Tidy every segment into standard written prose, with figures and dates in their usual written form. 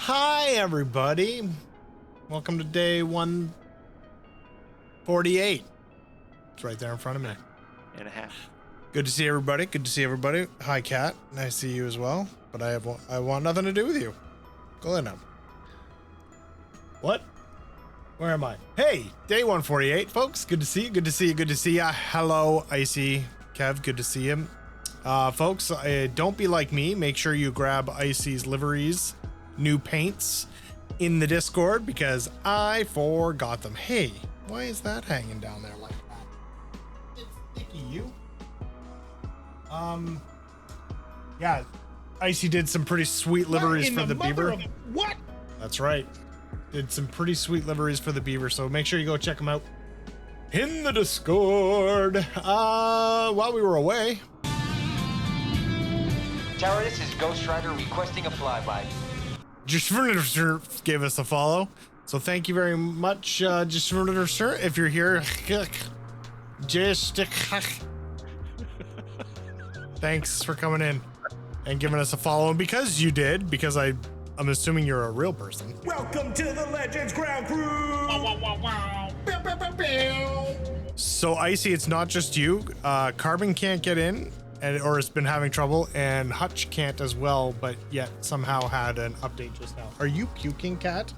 Hi, everybody. Welcome to day 148. It's right there in front of me. And a half. Good to see everybody. Good to see everybody. Hi, Kat. Nice to see you as well. But I want nothing to do with you. Go ahead now. What? Where am I? Hey, day 148, folks. Good to see you. Good to see you. Good to see ya. Hello, Icy. Kev, good to see him. Folks, don't be like me. Make sure you grab Icy's Liveries new paints in the Discord because I forgot them. Hey, why is that hanging down there like that? It's sticky, you. Yeah, Icy did some pretty sweet liveries for the beaver. What? That's right. Did some pretty sweet liveries for the beaver, so make sure you go check them out in the Discord. While we were away. Tower, this is Ghost Rider requesting a flyby. Just gave us a follow, so thank you very much. Just if you're here, just thanks for coming in and giving us a follow. And because you did, because I'm assuming you're a real person. Welcome to the Legends Ground Crew. Wow, wow, wow. Bow, bow, bow, bow. So Icy, it's not just you. Carbon can't get in. Or has been having trouble, and Hutch can't as well, but yet somehow had an update just now. Are you puking, Cat?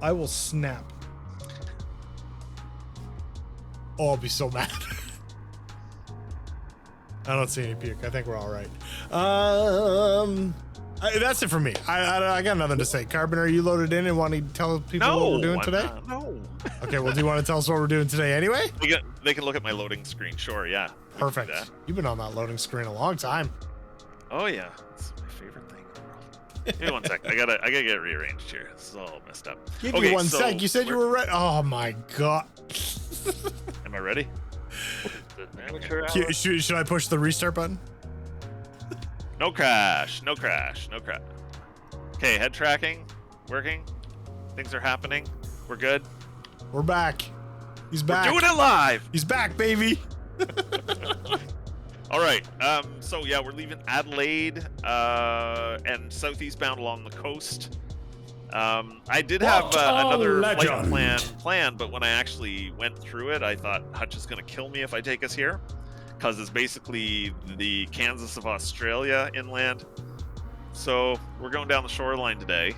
I will snap. Oh, I'll be so mad. I don't see any puke. I think we're all right. That's it for me. I got nothing to say. Carbon, are you loaded in and want to tell people what we're doing today? No. Okay, well, do you want to tell us what we're doing today anyway? They can look at my loading screen. Sure, yeah. Perfect. You've been on that loading screen a long time. Oh yeah, it's my favorite thing in the world. Give me 1 sec. I gotta get rearranged here. This is all messed up. Give me 1 sec. You said you were ready. Oh my god. Am I ready? Should I push the restart button? No crash. No crash. No crash. Okay, head tracking, working. Things are happening. We're good. We're back. He's back. We're doing it live. He's back, baby. All right. So yeah, we're leaving Adelaide and southeast bound along the coast. I did have another flight plan, but when I actually went through it, I thought Hutch is going to kill me if I take us here, because it's basically the Kansas of Australia inland. So we're going down the shoreline today.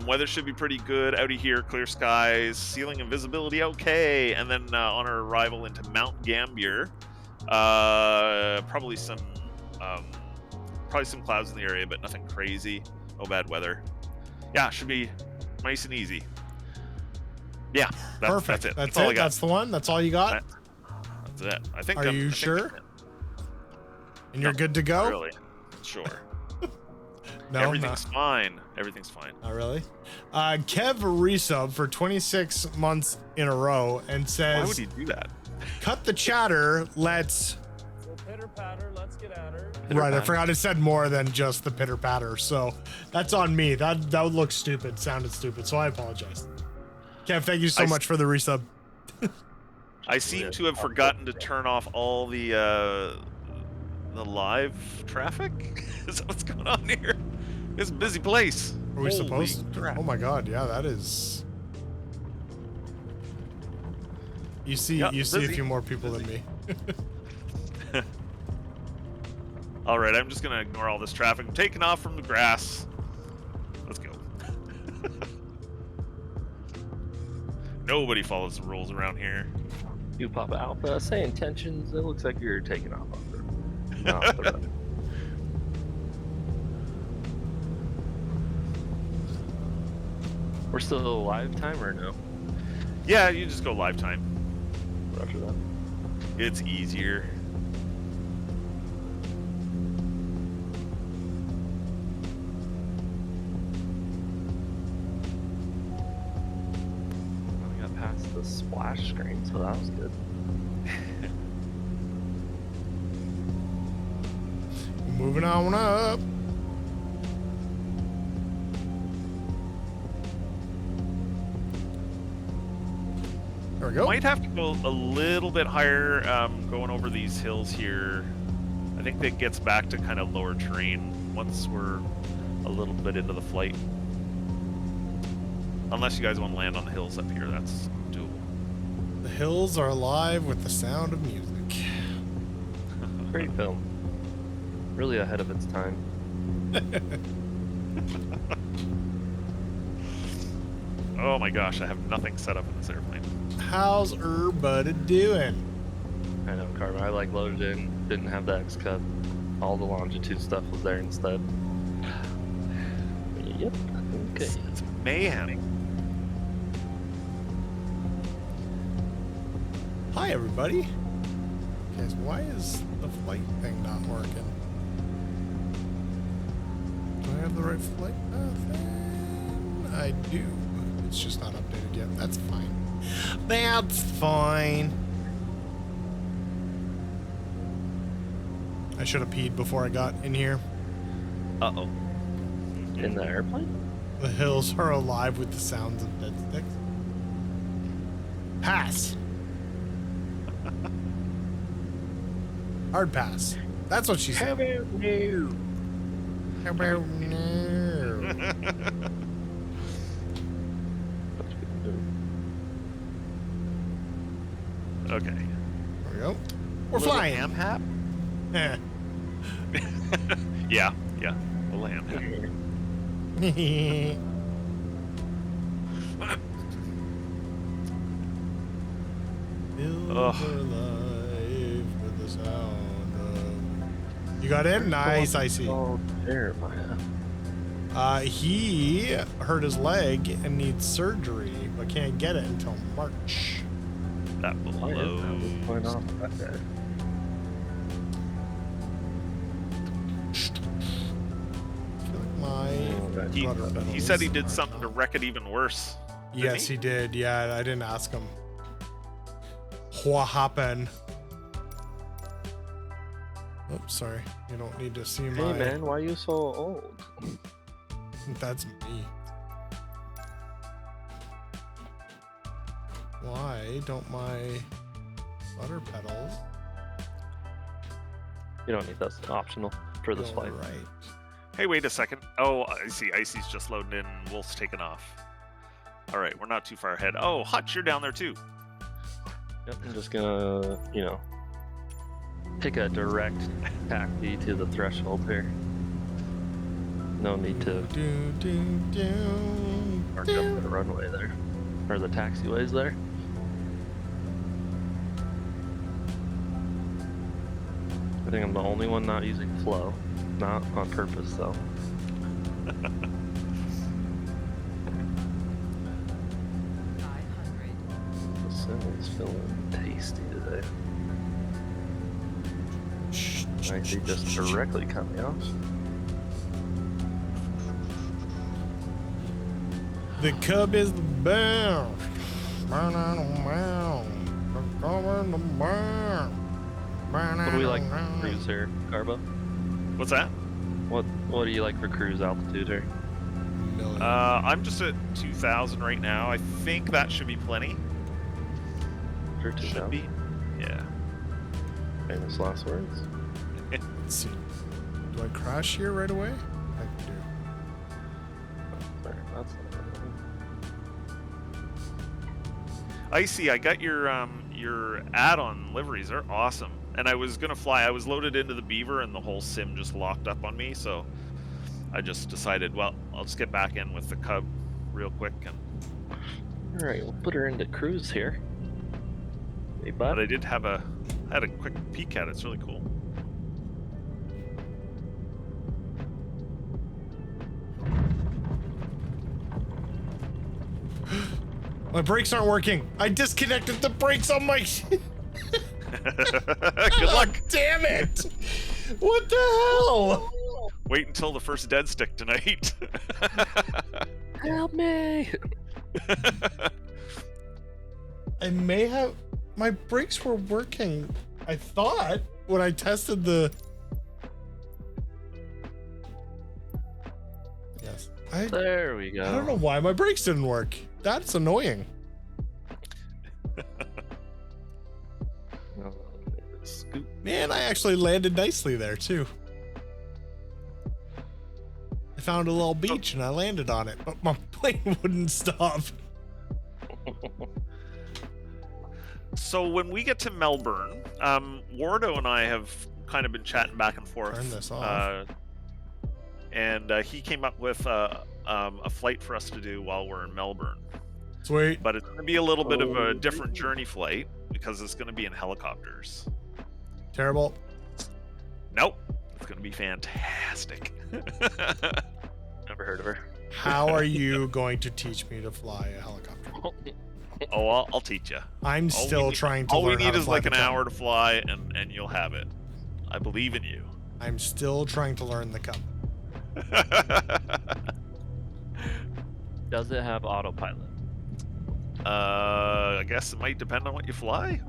Weather should be pretty good out of here, clear skies, ceiling and visibility okay, and then on our arrival into Mount Gambier, probably some clouds in the area, but nothing crazy, no bad weather. Yeah, should be nice and easy. Yeah, perfect. That's it. That's all I got. That's the one. That's all you got. That's it. I think. Are you sure? And you're good to go? Not really. Sure. No, everything's fine. Everything's fine. Not really. Kev resub for 26 months in a row and says, why would he do that? Cut the chatter. Let's. So pitter patter. Let's get at her. Right. I forgot it said more than just the pitter patter. So that's on me. That would look stupid. Sounded stupid. So I apologize. Kev, thank you so much for the resub. I seem to have forgotten to turn off all the live traffic. Is that what's going on here? It's a busy place. Are we supposed to? Crap. Oh my god, yeah, that is. You see a few more people than me. All right, I'm just gonna ignore all this traffic. I'm taking off from the grass. Nobody follows the rules around here. You pop alpha, say intentions. It looks like you're taking off off the road. We're still live time or no? Yeah, you just go live time. Roger that. It's easier. We got past the splash screen, so that was good. Moving on up. There we go. Might have to go a little bit higher, going over these hills here. I think that gets back to kind of lower terrain once we're a little bit into the flight. Unless you guys want to land on the hills up here, that's doable. The hills are alive with the sound of music. Great film. Really ahead of its time. Oh my gosh, I have nothing set up in this airplane. How's everybody doing? I know, Carver. I like loaded in, didn't have the xCub. All the longitude stuff was there instead. Yep. Okay. It's mayhem. Hi, everybody. Guys, why is the flight thing not working? Do I have the right flight path? I do. It's just not updated yet. That's fine. That's fine. I should have peed before I got in here. Uh-oh. In the airplane? The hills are alive with the sounds of dead sticks. Pass. Hard pass. That's what she said. How about no? How about no? Okay. There we go. We're Little flying. ham hat? Eh. Yeah, yeah. A lamb hat. Hills Ugh. are alive with the sound of... You got in? Nice, I see. Oh, Jeremiah. He hurt his leg and needs surgery, but can't get it until March. That Why is that? What's going blows. on with that guy? I feel like my rudder pedals He said he did are something to not- wreck it even worse. Didn't Yes, he did. Yeah, I didn't ask him. What happened? Oops, sorry. You don't need to see Hey my... man, why are you so old? That's me. Why don't my rudder pedals You don't need that's optional for this go flight. right? Hey, wait a second. Oh, I see. Icy's just loading in. Wolf's taking off. All right, we're not too far ahead. Oh, Hutch, you're down there too. Yep, I'm just gonna, take a direct taxi to the threshold here. No need to Do, do, do, mark up do. the runway there. Or the taxiways there. I think I'm the only one not using flow. Not on purpose, though. The sim is feeling tasty today. Icy just directly cut me off. The Cub is the best. What What do we like for cruise here, Garbo? What's that? What do you like for cruise altitude here? Million. I'm just at 2,000 right now. I think that should be plenty. For Should 2000? be. Yeah. Famous last words. Let's see. Do I crash here right away? I do. Sorry, that's not Icy, I got your ad on liveries. They're awesome. And I was gonna fly. I was loaded into the Beaver, and the whole sim just locked up on me. So I just decided, well, I'll just get back in with the Cub real quick. And All right, we'll put her into cruise here. Hey, but bud. I had a quick peek at it. It's really cool. My brakes aren't working. I disconnected the brakes on my. Good luck. Damn it! What the hell? Wait until the first dead stick tonight. Help me! I may have. My brakes were working. I thought when I tested the. Yes. There we go. I don't know why my brakes didn't work. That's annoying. Scoop. Man, I actually landed nicely there too. I found a little beach and I landed on it, but my plane wouldn't stop. So when we get to Melbourne, Wardo and I have kind of been chatting back and forth. Turn this off. And he came up with a flight for us to do while we're in Melbourne. Sweet. But it's going to be a little bit of a different journey flight because it's going to be in helicopters. Terrible. Nope. It's going to be fantastic. Never heard of her. How are you going to teach me to fly a helicopter? Oh, I'll teach you. I'm still trying to all learn we how need to is fly like the an Cub. hour to fly, and you'll have it. I believe in you. I'm still trying to learn the Cub. Does it have autopilot? I guess it might depend on what you fly.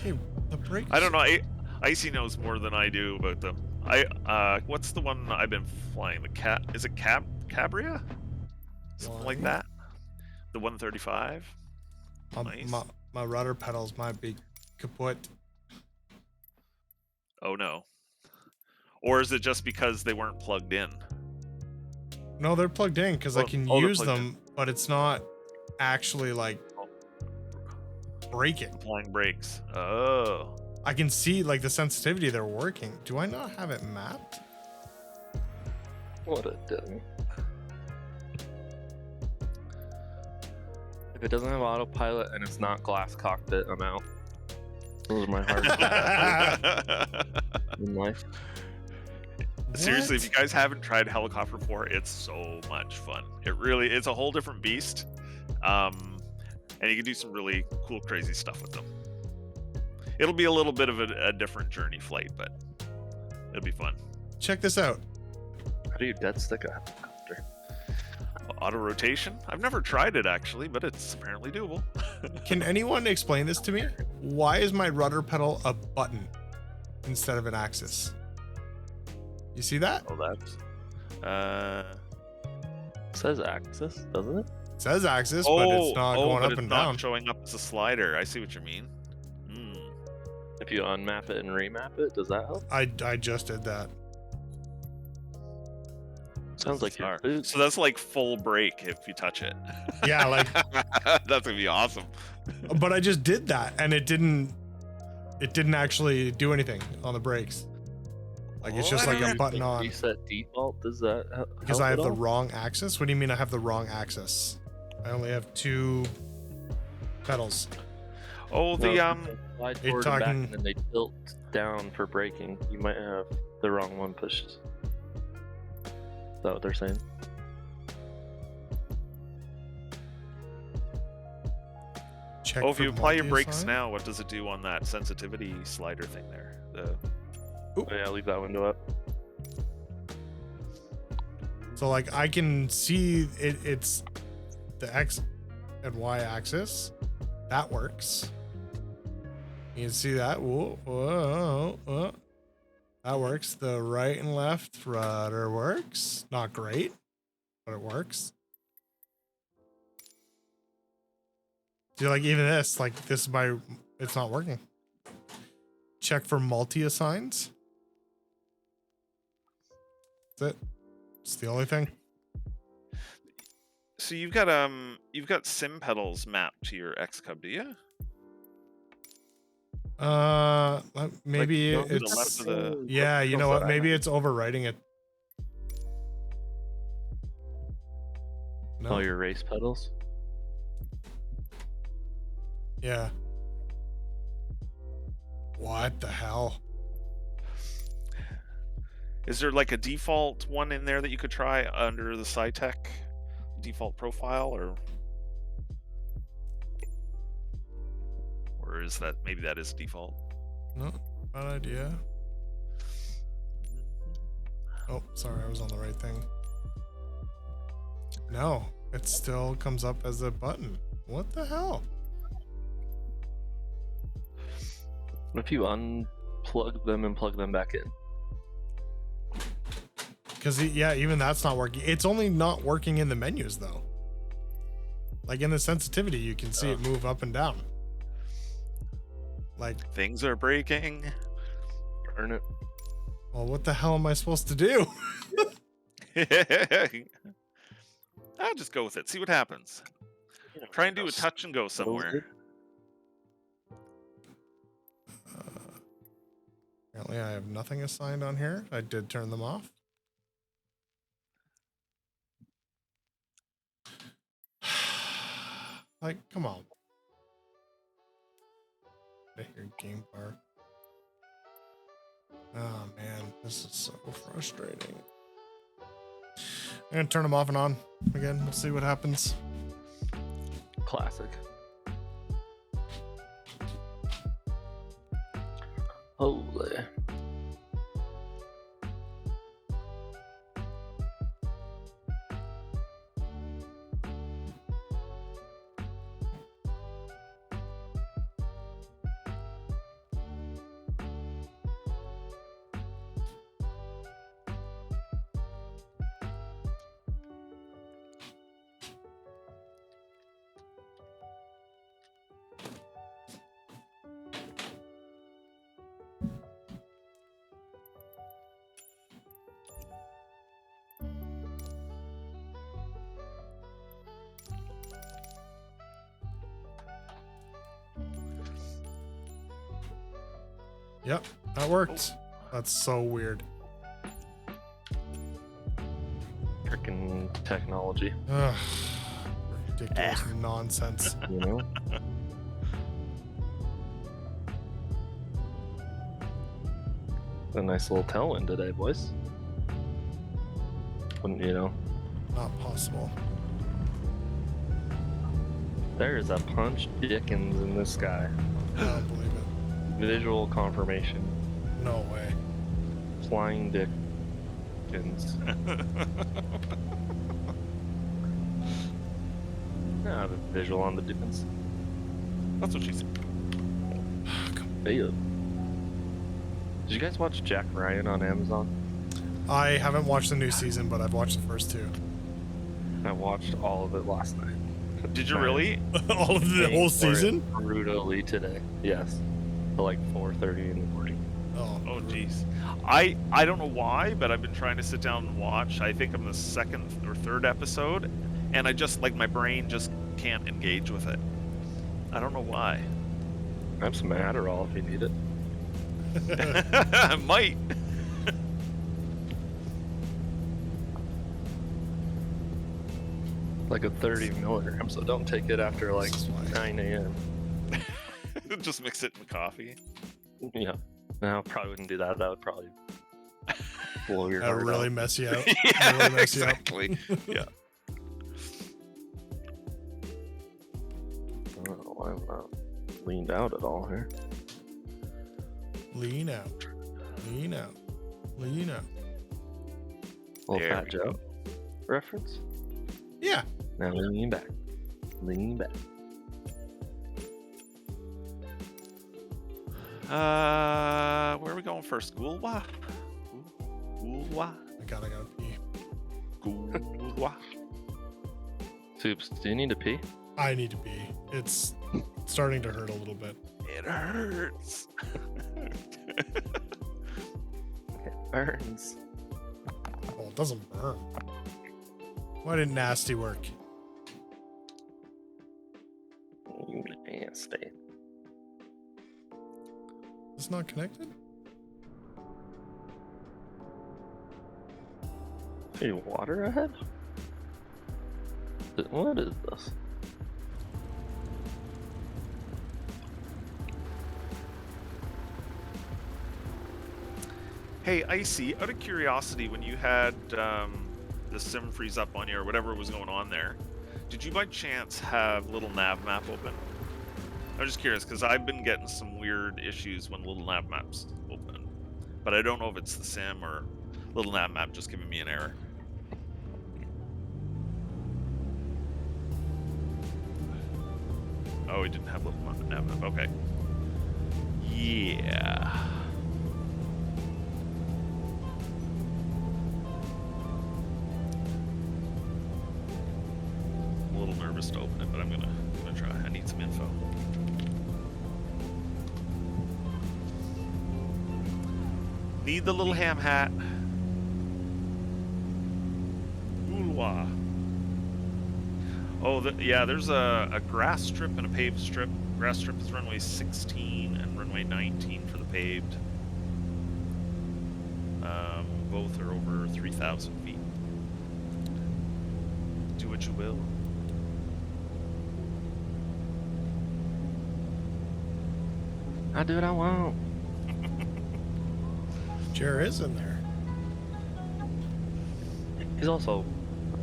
Hey, the brakes. I don't know. Icy knows more than I do about them. What's the one I've been flying? Is it Cabria? Something like that. The 135. Nice. My rudder pedals might be kaput. Oh no. Or is it just because they weren't plugged in? No, they're plugged in because I can they're use plugged them, but it's not actually like braking. Applying brakes. Oh. I can see like the sensitivity they're working. Do I not have it mapped? What a dummy. If it doesn't have autopilot and it's not glass cockpit, I'm out. Those are my hard in life. Seriously, What? if you guys haven't tried helicopter before, it's so much fun. It's a whole different beast. And you can do some really cool, crazy stuff with them. It'll be a little bit of a different journey flight, but it'll be fun. Check this out. How do you dead stick a helicopter? Auto rotation? I've never tried it actually, but it's apparently doable. Can anyone explain this to me? Why is my rudder pedal a button instead of an axis? You see that? Oh, that's. It says axis, doesn't it? It says axis, but it's not going but up it's and not down. showing up as a slider. I see what you mean. If you unmap it and remap it, does that help? I just did that. Sounds like your boot. So that's like full brake if you touch it. Yeah, like, That's gonna be awesome. but I just did that and it didn't actually do anything on the brakes. Like it's just like a button on. Reset default, does that help? Because I have at the all? wrong axis? What do you mean I have the wrong axis? I only have 2 pedals. Oh, No, the slide You're forward and back talking- and then they tilt down for braking. You might have the wrong one pushed. Is that what they're saying? Check if for you apply your brakes multi-assign. now, what does it do on that sensitivity slider thing there? Oh, yeah, leave that window up. So like I can see it's the X and Y axis. That works. You can see that. Whoa, whoa, whoa. That works. The right and left rudder works. Not great, but it works. See, like even this, like this is my, it's not working. Check for multi-assigns. That's it. It's the only thing. So you've got sim pedals mapped to your xCub, do you? Maybe Like, to the it's left of the. yeah. You know what? Maybe it's overwriting it. No. Oh, your race pedals? Yeah. What the hell? Is there like a default one in there that you could try under the SciTech default profile, or is that maybe that is default? No, bad idea. Oh, sorry, I was on the right thing. No, it still comes up as a button. What the hell? What if you unplug them and plug them back in? Because, yeah, even that's not working. It's only not working in the menus, though. Like, in the sensitivity, you can see it move up and down. Like, Things are breaking. Burn it. well, what the hell am I supposed to do? I'll just go with it. See what happens. Try and do a touch and go somewhere. Apparently, I have nothing assigned on here. I did turn them off. Like, come on. Your game bar. Oh man, this is so frustrating. I'm gonna turn them off and on again. We'll see what happens. Classic. Holy. Yep, that worked. That's so weird. Freaking technology. Ugh, ridiculous nonsense. You know? A nice little tailwind today, boys. Wouldn't you know? Not possible. There is a punch Dickens in this guy. I don't believe it. Visual confirmation. No way. Flying Dickens. I have a visual on the Dickens. That's what she said. Hey, did you guys watch Jack Ryan on Amazon? I haven't watched the new season, but I've watched the first two. I watched all of it last night. Did you really? All of the whole season? Brutally today. Yes. Till like 4:30 in the morning. Oh, Oh, jeez. I don't know why, but I've been trying to sit down and watch. I think I'm the second or third episode, and I just, like, my brain just can't engage with it. I don't know why. I have some Adderall if you need it. I might. Like a 30 milligram, so don't take it after like 9 a.m. Just mix it in the coffee. Yeah. No, probably wouldn't do that. That would probably blow your that heart really out. mess you out. Yeah, Really mess you up. exactly. Yeah. Oh, I'm not leaned out at all here. Lean out. Lean out. Lean out. Little There Fat we Joe reference. Yeah. Now lean back. Lean back. Where are we going first? Gulwa? Gulwa? I gotta pee. Gulwa? Soups, do you need to pee? I need to pee. It's starting to hurt a little bit. It hurts. It burns. Well, it doesn't burn. Why didn't nasty work? You nasty. It's not connected? Any water ahead? What is this? Hey, Icy, out of curiosity, when you had the sim freeze up on you or whatever was going on there, did you by chance have little nav map open? I'm just curious because I've been getting some weird issues when little nav maps open, but I don't know if it's the sim or little nav map just giving me an error. Oh, we didn't have little nav map. Okay. Yeah. I'm a little nervous to open it, but I'm gonna try. I need some info. Need the little ham hat. Oolwa. Oh, yeah, there's a grass strip and a paved strip. Grass strip is runway 16 and runway 19 for the paved. Both are over 3,000 feet. Do what you will. I do what I want. Jer is in there. He's also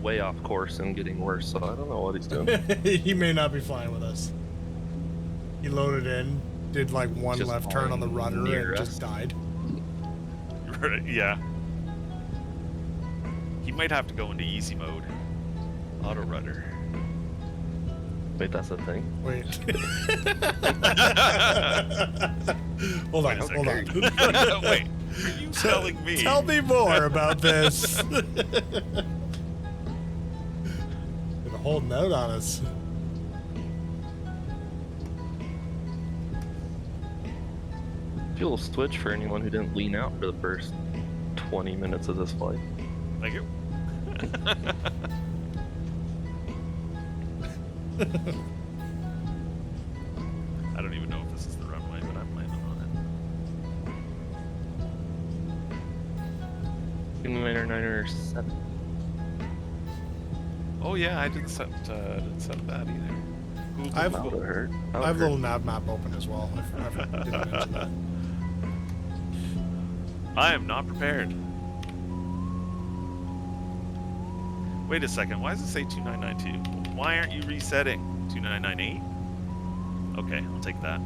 way off course and getting worse, so I don't know what he's doing. He may not be flying with us. He loaded in, did like one Just left turn on the rudder near and us. just died. Right, yeah. He might have to go into easy mode. Auto rudder. Wait, that's a thing? Wait. Hold on, Wait a hold on. second. Wait, are you telling me? Tell me more about this. Got a whole note on us. Fuel switch for anyone who didn't lean out for the first 20 minutes of this flight. Thank you. I don't even know if this is the runway, but I'm landing on it. 997. Oh yeah, I didn't set that either. Cool, I've- cool, That cool. would hurt. That I would have a hurt. little nav map open as well. I didn't mention that. I am not prepared. Wait a second, why does it say 2992? Why aren't you resetting? 2998? Okay, I'll take that.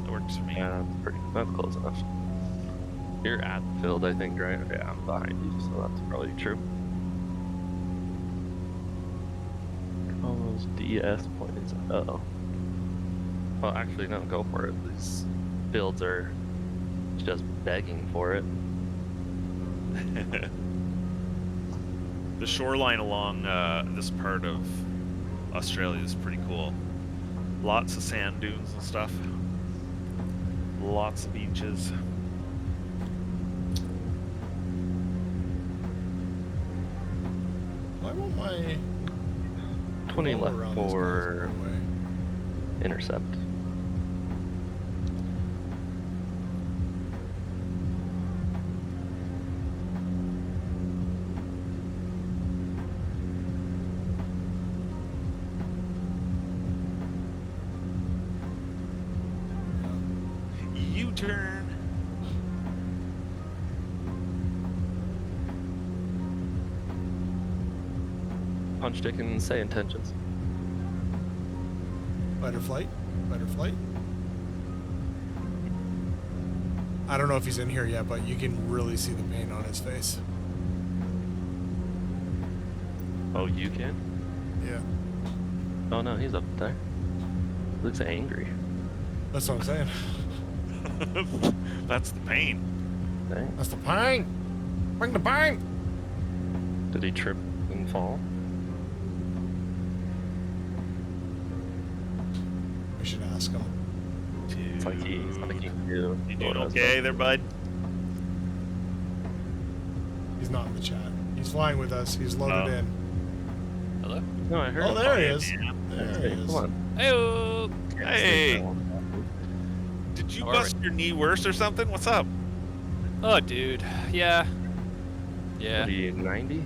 That works for me. Yeah, that's close enough. You're at the field, I think, right? Yeah, I'm behind you, so that's probably true. Almost DS points. Uh-oh. Well, actually, no, go for it. These fields are just begging for it. The shoreline along this part of Australia is pretty cool. Lots of sand dunes and stuff. Lots of beaches. Why won't my 20 roll left around this for guy's way? intercept. U-turn. Punch stick and say intentions. Fighter flight? Fighter flight? I don't know if he's in here yet, but you can really see the pain on his face. Oh, you can? Yeah. Oh no, he's up there. Looks angry. That's what I'm saying. That's the pain. Dang. That's the pain. Bring the pain. Did he trip and fall? We should ask him. It's like he's like he knew. You doing okay there, bud? He's not in the chat. He's flying with us. He's loaded Oh. in. Hello? No, I heard Oh, him. there he is. Yeah. There Hey, he is. come on. Hey-o! Hey, did you All bust your knee worse or something? What's up? Oh, dude. Yeah. What Yeah. are you, 90?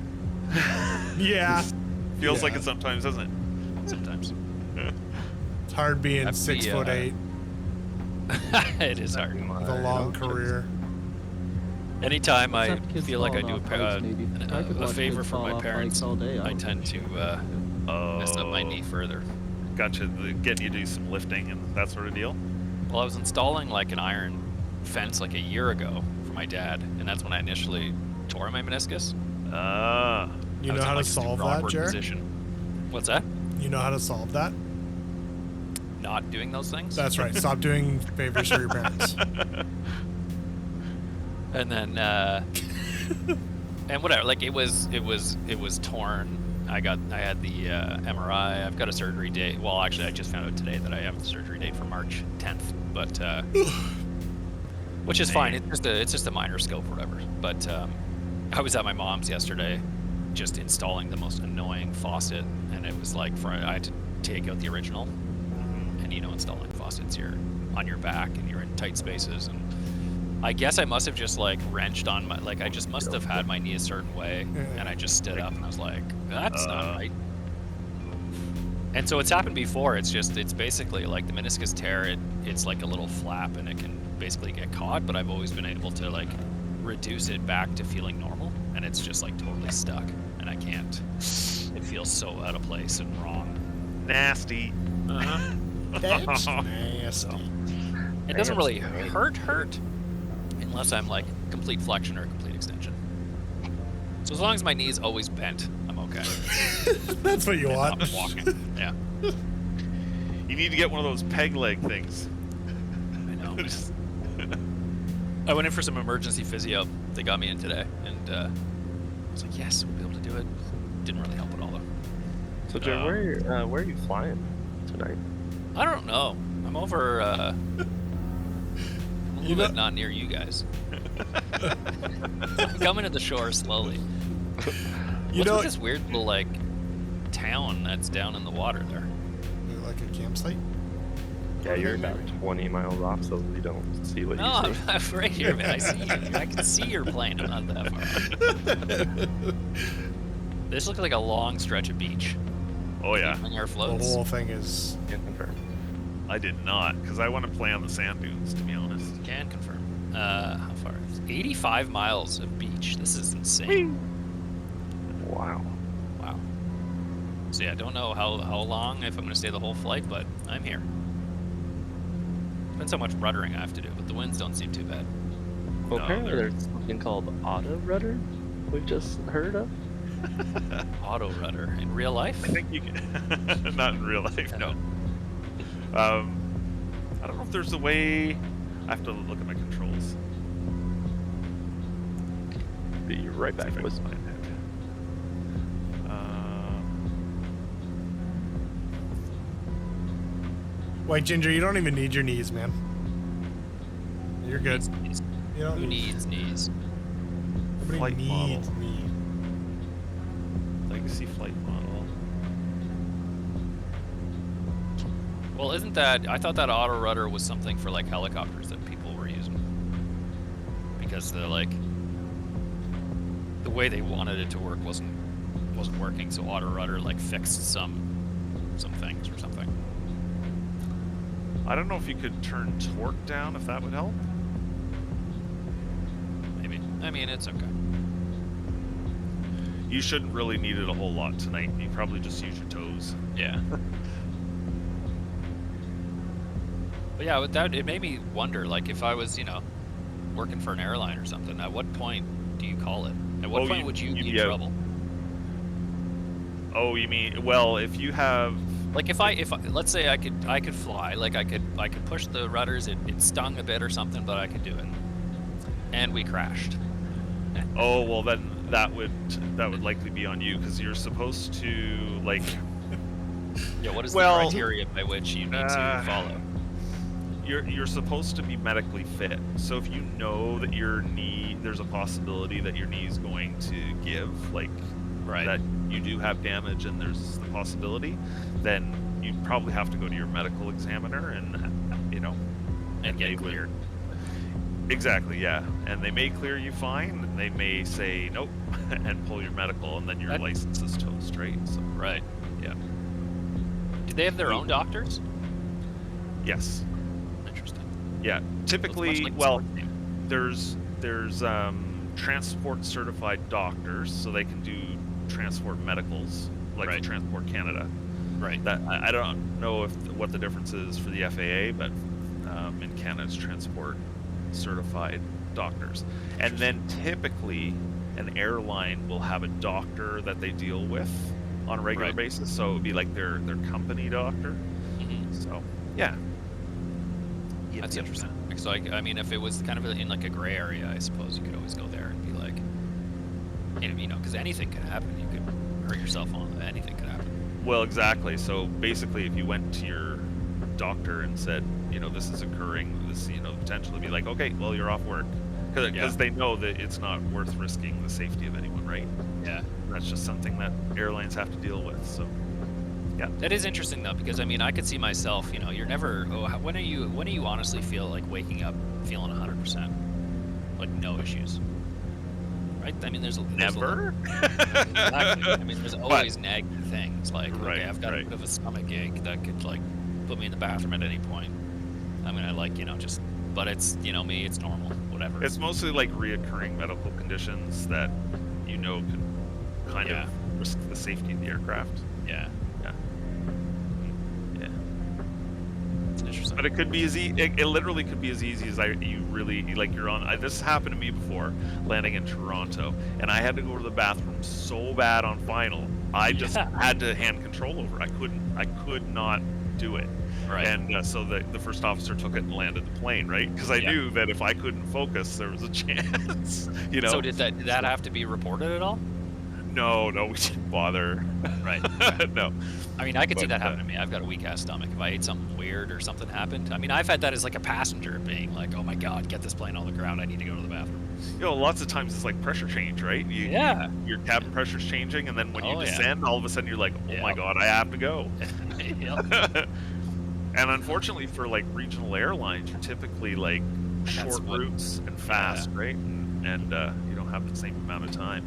Yeah. Feels like Yeah. it sometimes, doesn't it? Sometimes. It's hard being That'd 6'8" It is hard. with a long career. Anytime I Except kids feel like I falling do off bikes, maybe. I could a watch favor kids for fall my off parents, bikes all day. I tend to mess up my knee further. Gotcha. Getting you to do some lifting and that sort of deal. Well, I was installing like an iron fence like a year ago for my dad, and that's when I initially tore my meniscus. Ah. You I know was how in, to like, a super solve that, awkward Jared? position. What's that? You know how to solve that? Not doing those things. That's right. Stop doing favors for your parents. And then and whatever, like it was torn. I had the MRI. I've got a surgery date. Well, actually, I just found out today that I have the surgery date for March 10th, but which is fine. It's just a minor scope, whatever. But I was at my mom's yesterday, just installing the most annoying faucet, and it was like I had to take out the original, and installing faucets, you're on your back and you're in tight spaces, and I guess I must have just like wrenched on my, like I just must have had my knee a certain way, and I just stood up and I was like, that's not right. And so it's happened before. It's basically like the meniscus tear. It's like a little flap and it can basically get caught, but I've always been able to like reduce it back to feeling normal, and it's just like totally stuck, and I can't. It feels so out of place and wrong. Nasty. That's nasty. It doesn't really hurt unless I'm like complete flexion or complete extension. So as long as my knee's always bent, I'm okay. That's what you want. I'm walking. Yeah. You need to get one of those peg leg things. I know. I went in for some emergency physio. They got me in today, and I was like, yes, we'll be able to do it. Didn't really help at all, though. So, Joe, where are you flying tonight? I don't know. I'm over a little bit not near you guys. I'm coming to the shore slowly. What's with this weird little like town that's down in the water there? Like a campsite? Yeah, you're about 20 miles off, so we don't see what No, you see. I'm right here, man. I see you. I can see your plane. I'm not that far. This looks like a long stretch of beach. Oh yeah. On our The floats. whole thing is. Can confirm. I did not, because I want to play on the sand dunes, to be honest. Can confirm. How far? 85 miles of beach. This is insane. Wow. Wow. So yeah, I don't know how long, if I'm going to stay the whole flight, but I'm here. Depends how much ruddering I have to do, but the winds don't seem too bad. Well, No, apparently they're- there's something called auto rudder we've just heard of. Auto rudder in real life? I think you can. Not in real life, no. I don't know if there's a way. I have to look at my controls. Be right back See if I with can find it. White Ginger, you don't even need your knees, man. You're good. You don't Who needs knees? Nobody Flight needs model. me. Legacy flight model. Well, isn't that... I thought that auto rudder was something for, like, helicopters that people were using. Because they're, like... The way they wanted it to work wasn't working, so auto rudder, like, fixed some things or something. I don't know if you could turn torque down, if that would help. Maybe. I mean, it's okay. You shouldn't really need it a whole lot tonight. You probably just use your toes. Yeah. But yeah, with that, it made me wonder, like, if I was, working for an airline or something, at what point do you call it? At what point would you you'd be in be out. trouble? Oh, you mean, well, if you have... Like if let's say I could fly, like I could push the rudders, it stung a bit or something, but I could do it. And we crashed. Oh, well then that would likely be on you, because you're supposed to, like... Yeah, what is Well, the criteria by which you need to follow? You're supposed to be medically fit. So if you know that there's a possibility that your knee is going to give, like, Right. that you do have damage and there's the possibility, then you'd probably have to go to your medical examiner and And get they would- cleared. Exactly, yeah. And they may clear you fine, and they may say nope and pull your medical, and then your license is toast, right? So, Right. yeah. Do they have their own doctors? Yes. Interesting. Yeah. So it's much Typically, like the well, sports team. there's transport certified doctors, so they can do transport medicals, like Right. for Transport Canada. Right. That I don't know what the difference is for the FAA, but in Canada it's transport certified doctors. And then typically an airline will have a doctor that they deal with on a regular Right. basis, so it would be like their company doctor. Mhm. So yeah. That's Yep. interesting. So I mean, if it was kind of in like a gray area, I suppose you could always go there and be like, you know, because anything could happen. You could hurt yourself on anything could happen. Well, exactly. So basically, if you went to your doctor and said, you know, this is occurring, this, you know, potentially be like, okay, well, you're off work, because they know that it's not worth risking the safety of anyone, right? Yeah. That's just something that airlines have to deal with. So, yeah. That is interesting though, because I mean, I could see myself. You know, you're never. When do you honestly feel like waking up feeling 100%, like no issues? Right? I mean, there's Never. Exactly. I mean, there's always nagging things like, Right, okay, I've got a right. bit of a stomach ache that could like put me in the bathroom at any point. I'm gonna like, you know, just. But it's, you know, me, it's normal, whatever. It's mostly like reoccurring medical conditions that you know could kind Yeah. of risk the safety of the aircraft. Yeah. Yeah. Yeah. It's interesting. But it could be it literally could be as easy as you're on. This happened to me before landing in Toronto, and I had to go to the bathroom so bad on final. I just had to hand control over. I could not do it. Right. And so the first officer took it and landed the plane, right? Because I knew that if I couldn't focus, there was a chance. You know. So did that have to be reported at all? No, we didn't bother. Right. No. I mean, I could see But, that happen to me. I've got a weak ass stomach. If I ate something weird or something happened, I mean, I've had that as like a passenger being like, "Oh my god, get this plane on the ground. I need to go to the bathroom." You know, lots of times it's like pressure change, right? Your cabin pressure's changing, and then when you descend, all of a sudden you're like, "Oh my god, I have to go." Yep. And unfortunately for like regional airlines, you're typically like short routes and fast, right? And you don't have the same amount of time.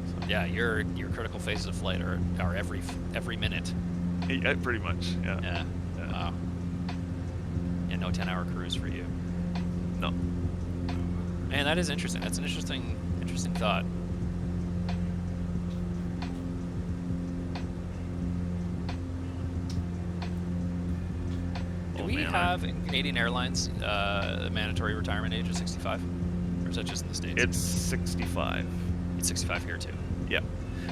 So. Yeah, your critical phases of flight are every minute. Yeah, pretty much. Yeah. Yeah. Wow. And no 10-hour cruise for you. No. Man, that is interesting. That's an interesting thought. Do we have in Canadian Airlines a mandatory retirement age of 65? Or is that just in the States? It's 65. It's 65 here too. Yeah.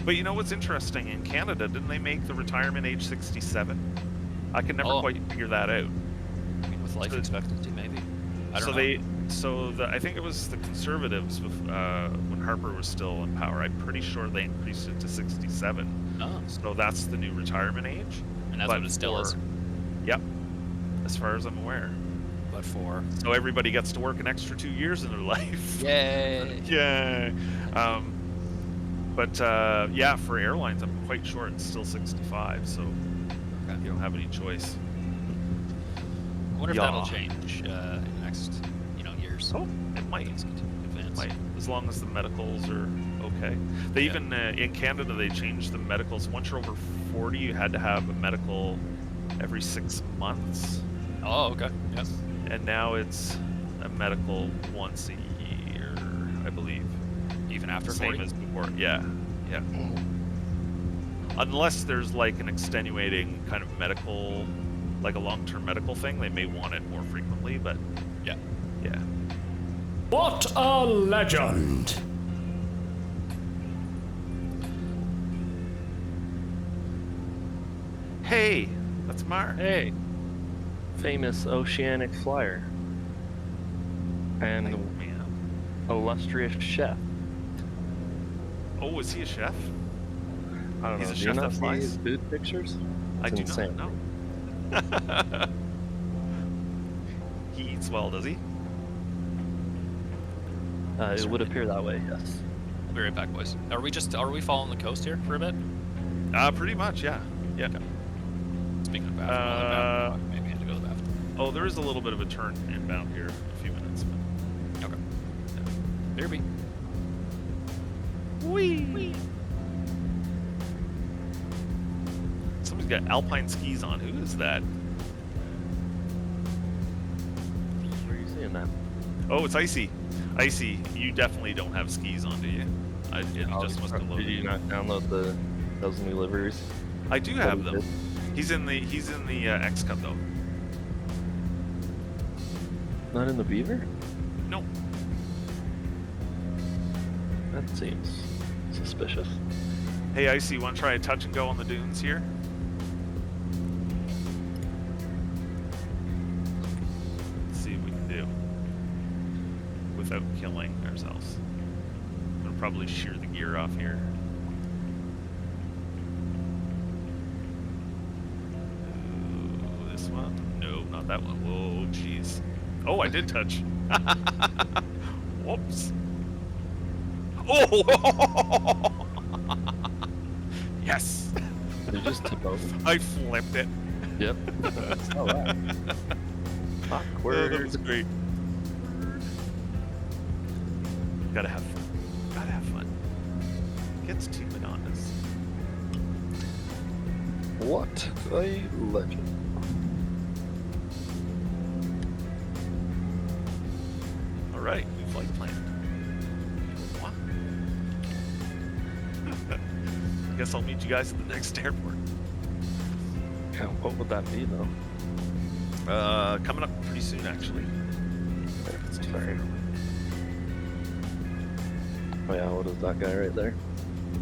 But you know what's interesting? In Canada, didn't they make the retirement age 67? I can never quite figure that out. I mean, with life expectancy, maybe. I don't know. I think it was the Conservatives when Harper was still in power. I'm pretty sure they increased it to 67. Oh. So that's the new retirement age. And that's what it still is. Yep. As far as I'm aware. But for. So everybody gets to work an extra 2 years in their life. Yay. Yay. But for airlines, I'm quite sure it's still 65. So you don't have any choice. I wonder if that'll change in the next, years. Oh, it might. Advance. Might, as long as the medicals are okay. They even in Canada they changed the medicals. Once you're over 40, you had to have a medical every 6 months. Oh, okay. Yes. And now it's a medical once a year, I believe. Even after Same 40? as before. Yeah. Unless there's like an extenuating kind of medical, like a long-term medical thing, they may want it more frequently. But yeah. What a legend! Hey, that's Mark. Hey, famous oceanic flyer and illustrious chef. Oh, is he a chef? I don't He's know. a Do chef you that not see flies? his food pictures? I It's do insane. not know. He eats well, does he? It would appear that way, yes. We'll be right back, boys. Are we following the coast here for a bit? Pretty much, yeah. Okay. Speaking of bathroom, maybe I had to go to the bathroom. Oh, there is a little bit of a turn inbound here in a few minutes. Derby. Whee! Somebody's got alpine skis on. Who is that? Where are you seeing that? Oh, it's Icy. Icy, you definitely don't have skis on, do you? It just must have Did loaded. you not download those new liveries? I do have them. He's in the xCub though. Not in the Beaver? No. That seems suspicious. Hey, Icy, want to try a touch and go on the dunes here? Let's see what we can do without killing ourselves. I'm gonna probably shear the gear off here. Ooh, this one? No, not that one. Whoa, jeez. Oh, I did touch. Whoops. Oh! Yes. You just took over. I flipped it. Yep. Oh, wow. Oh, Awkward. that was great. Gotta have fun. Gotta have fun. Gets too monotonous. What a legend. All right, new flight plan. What? Guess I'll meet you guys at the next airport. Yeah, what would that be, though? Coming up pretty soon, actually. It's too Sorry. far. Oh, yeah, what is that guy right there?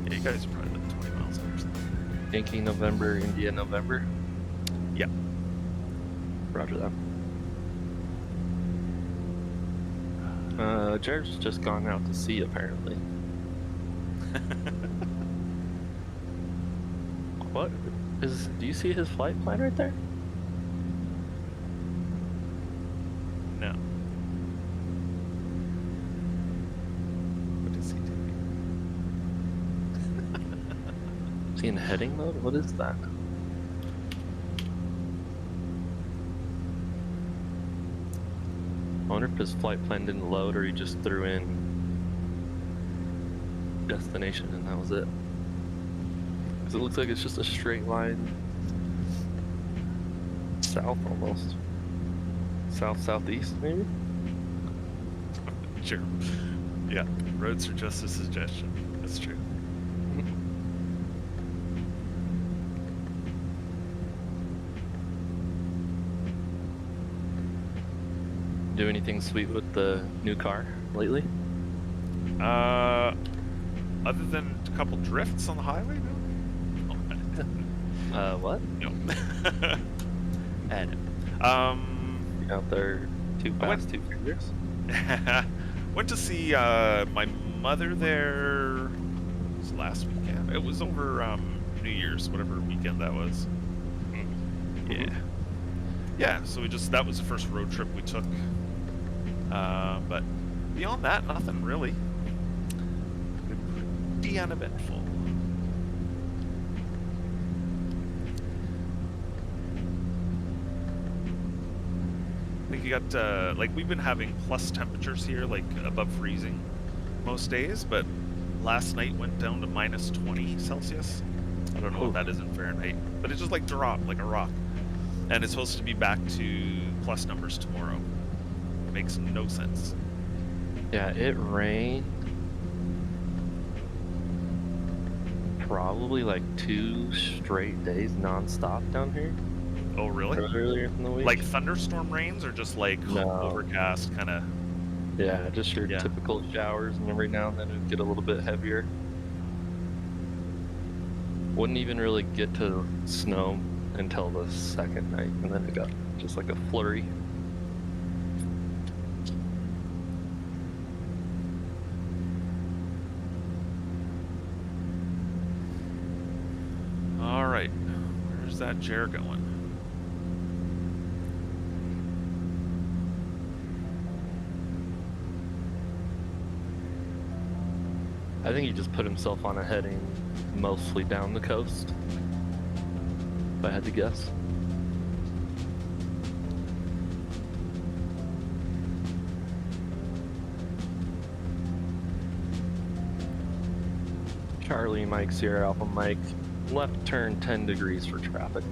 Yeah, you guys are probably like 20 miles out or something. Yankee November, India November? Yeah. Roger that. Jared's just gone out to sea, apparently. What is... Do you see his flight plan right there? No. What is he doing? Is he in heading mode? What is that? I wonder if his flight plan didn't load or he just threw in destination and that was it. Because it looks like it's just a straight line south almost. South-southeast maybe? Sure. Yeah, roads are just a suggestion. That's true. Do anything sweet with the new car lately? Other than a couple drifts on the highway, no? What? No. And You out there too I went- fast, too furious? Went to see my mother there. It was last weekend. It was over New Year's, whatever weekend that was. Yeah. Yeah, so that was the first road trip we took. But beyond that, nothing really. Pretty uneventful. I think you got, like, we've been having plus temperatures here, like above freezing most days, but last night went down to minus 20 Celsius. I don't know what that is in Fahrenheit, but it just like dropped like a rock. And it's supposed to be back to plus numbers tomorrow. It makes no sense. Yeah, it rained probably like 2 straight days non-stop down here Oh, really? earlier in the week. Like thunderstorm rains or just like No. overcast kind of? Yeah, just your Yeah. typical showers, and every now and then it would get a little bit heavier. Wouldn't even really get to snow until the second night, and then it got just like a flurry. All right. Where's that chair going? I think he just put himself on a heading mostly down the coast, if I had to guess. Charlie Mike, Sierra Alpha Mike. Left turn 10 degrees for traffic.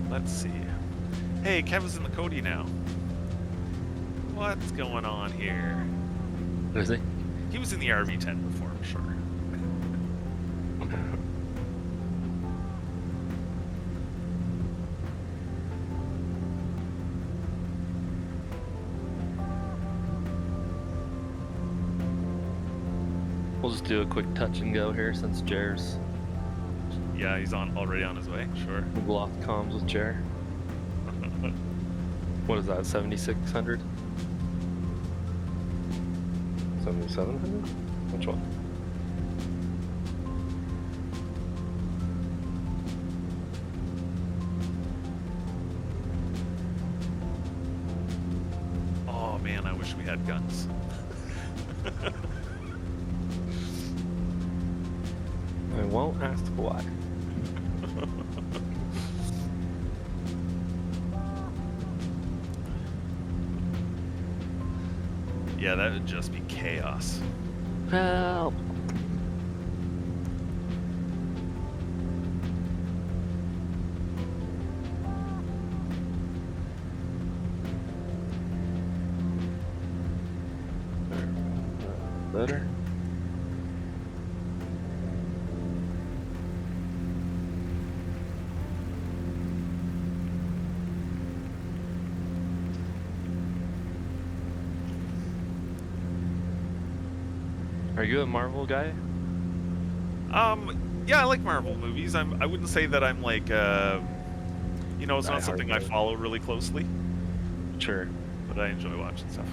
Let's see. Hey, Kevin's in the Cody now. What's going on here? Is he? He was in the RV10 before, I'm sure. We'll just do a quick touch and go here since Jer's. Yeah, he's already on his way. Sure. We've lost comms with Jer. What is that? 7,600? 7,700? Which one? Oh man, I wish we had guns. I won't ask why. Yeah, that would just be chaos. Help! Better. Are you a Marvel guy? Yeah, I like Marvel movies. I wouldn't say that I'm like, you know, it's not something I follow really closely, Sure. but I enjoy watching stuff.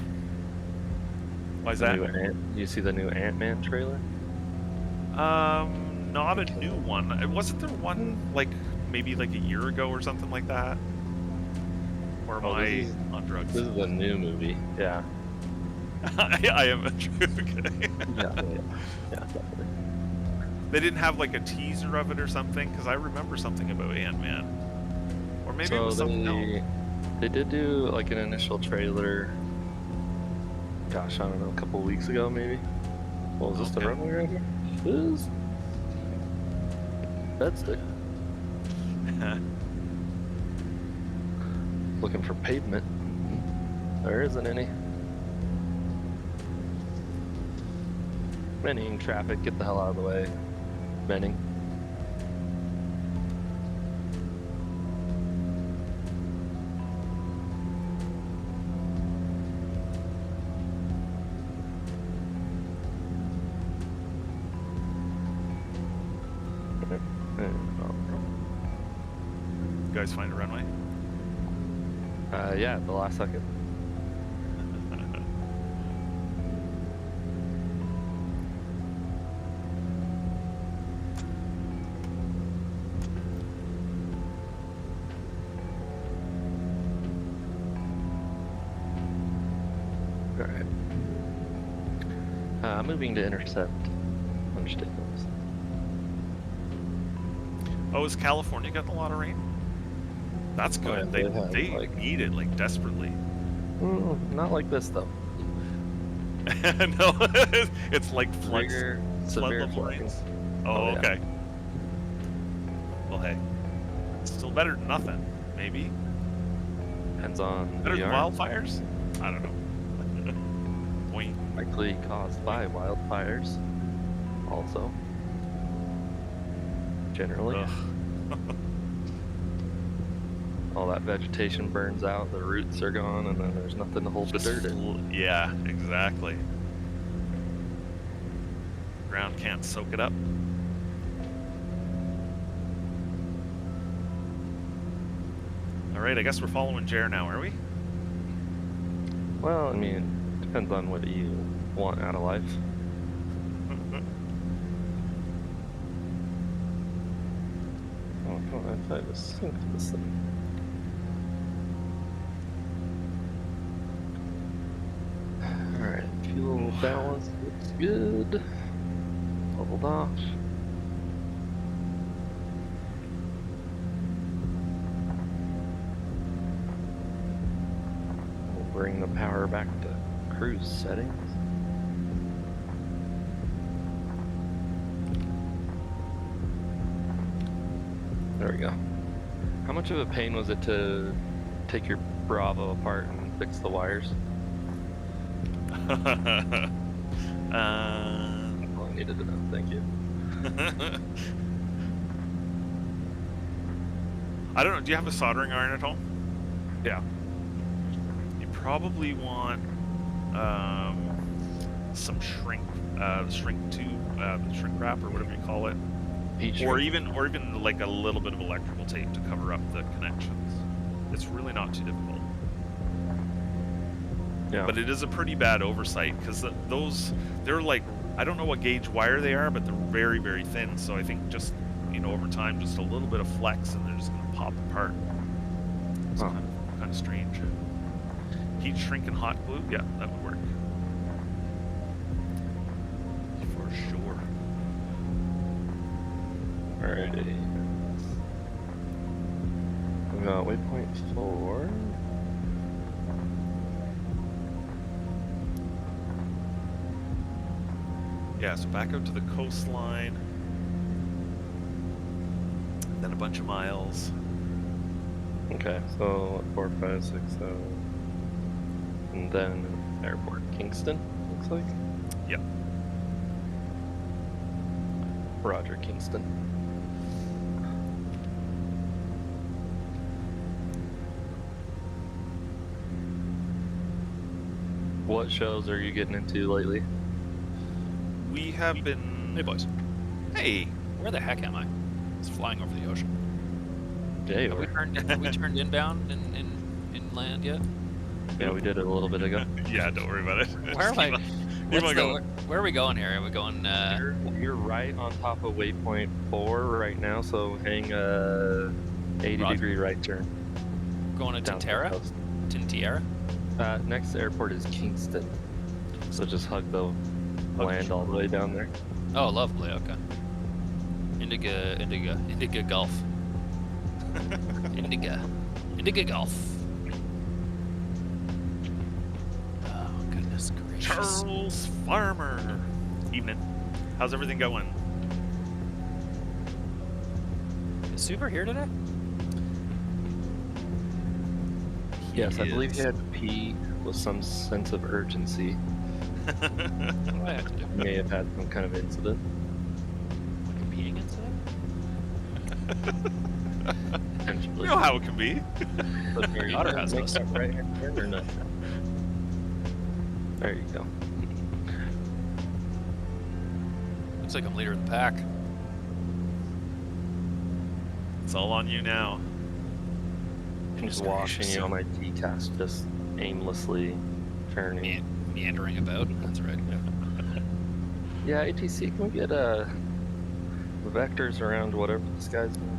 Why is that? You see the new Ant-Man trailer? Not a new one. Wasn't there one like maybe like a year ago or something like that? Or am I on drugs? This is a new movie. Yeah. I am a true guy. Yeah, definitely. They didn't have like a teaser of it or something, because I remember something about Ant-Man, or maybe it was something else. They did do like an initial trailer. Gosh, I don't know, a couple weeks ago maybe. Well, is this the runway right here? This? That's it. Looking for pavement. There isn't any. Manning traffic, get the hell out of the way. Manning. You guys find a runway? Yeah, at the last second. Alright. Moving to intercept. Understand those. Oh, has California gotten a lot of rain? That's good. Yeah, they like, need it like desperately. Not like this though. No, it's like flood Severe level flooding. rains. Oh, yeah. okay. Well, hey, it's still better than nothing. Maybe Depends on better the than yard. wildfires. I don't know. Point. Likely caused by wildfires. Also. Generally. Ugh. All that vegetation burns out, the roots are gone, and then there's nothing to hold the dirt in. Yeah, exactly. Ground can't soak it up. All right, I guess we're following Jer now, are we? Well, I mean, depends on what you want out of life. Oh, if I just sync this thing. Alright, fuel balance looks good. Leveled off. bring the power back to cruise settings. There we go. How much of a pain was it to take your Bravo apart and fix the wires? Uh, All I needed to know, thank you. I don't know. Do you have a soldering iron at all? Yeah. You probably want some shrink tube, shrink wrap or whatever you call it, or even like a little bit of electrical tape to cover up the connections. It's really not too difficult. Yeah. But it is a pretty bad oversight because they're like, I don't know what gauge wire they are, but they're very, very thin. So I think just, over time, just a little bit of flex and they're just going to pop apart. It's kind of strange. Heat shrink and hot glue? Yeah, that would work. For sure. Alrighty. We got waypoint 4. Yeah, so back out to the coastline. Then a bunch of miles. Okay, so 4, 5, 6, 7. And then airport Kingston, looks like. Yep. Roger, Kingston. What shows are you getting into lately? We have been... Hey, boys. Hey! Where the heck am I? It's flying over the ocean. Yeah, you Have we are. turned inbound in land yet? Yeah, we did it a little bit ago. Yeah, don't worry about it. Where am I? Keep on going. Where are we going here? Are we going? You're right on top of waypoint 4 right now, so hang 80-degree right turn. Going to down the Tintera? coast. Tintiera? Next airport is Kingston, so just hug the land all the way down there. Oh, lovely. Okay. Indiga Gulf. Indiga Gulf. Oh goodness gracious. Charles Farmer. Evening. How's everything going? Is Super here today? Yes, I believe he had to pee with some sense of urgency. What do I have to do? May have had some kind of incident. Like a peeing incident? Potentially. You know how it can be. But Your daughter has make those. that right hand turn or not? There you go. Looks like I'm leader of the pack. It's all on you now. I'm just watching you on my TCast, just aimlessly turning. Meandering about. That's right. Yeah, ATC, can we get the vectors around whatever this guy's doing?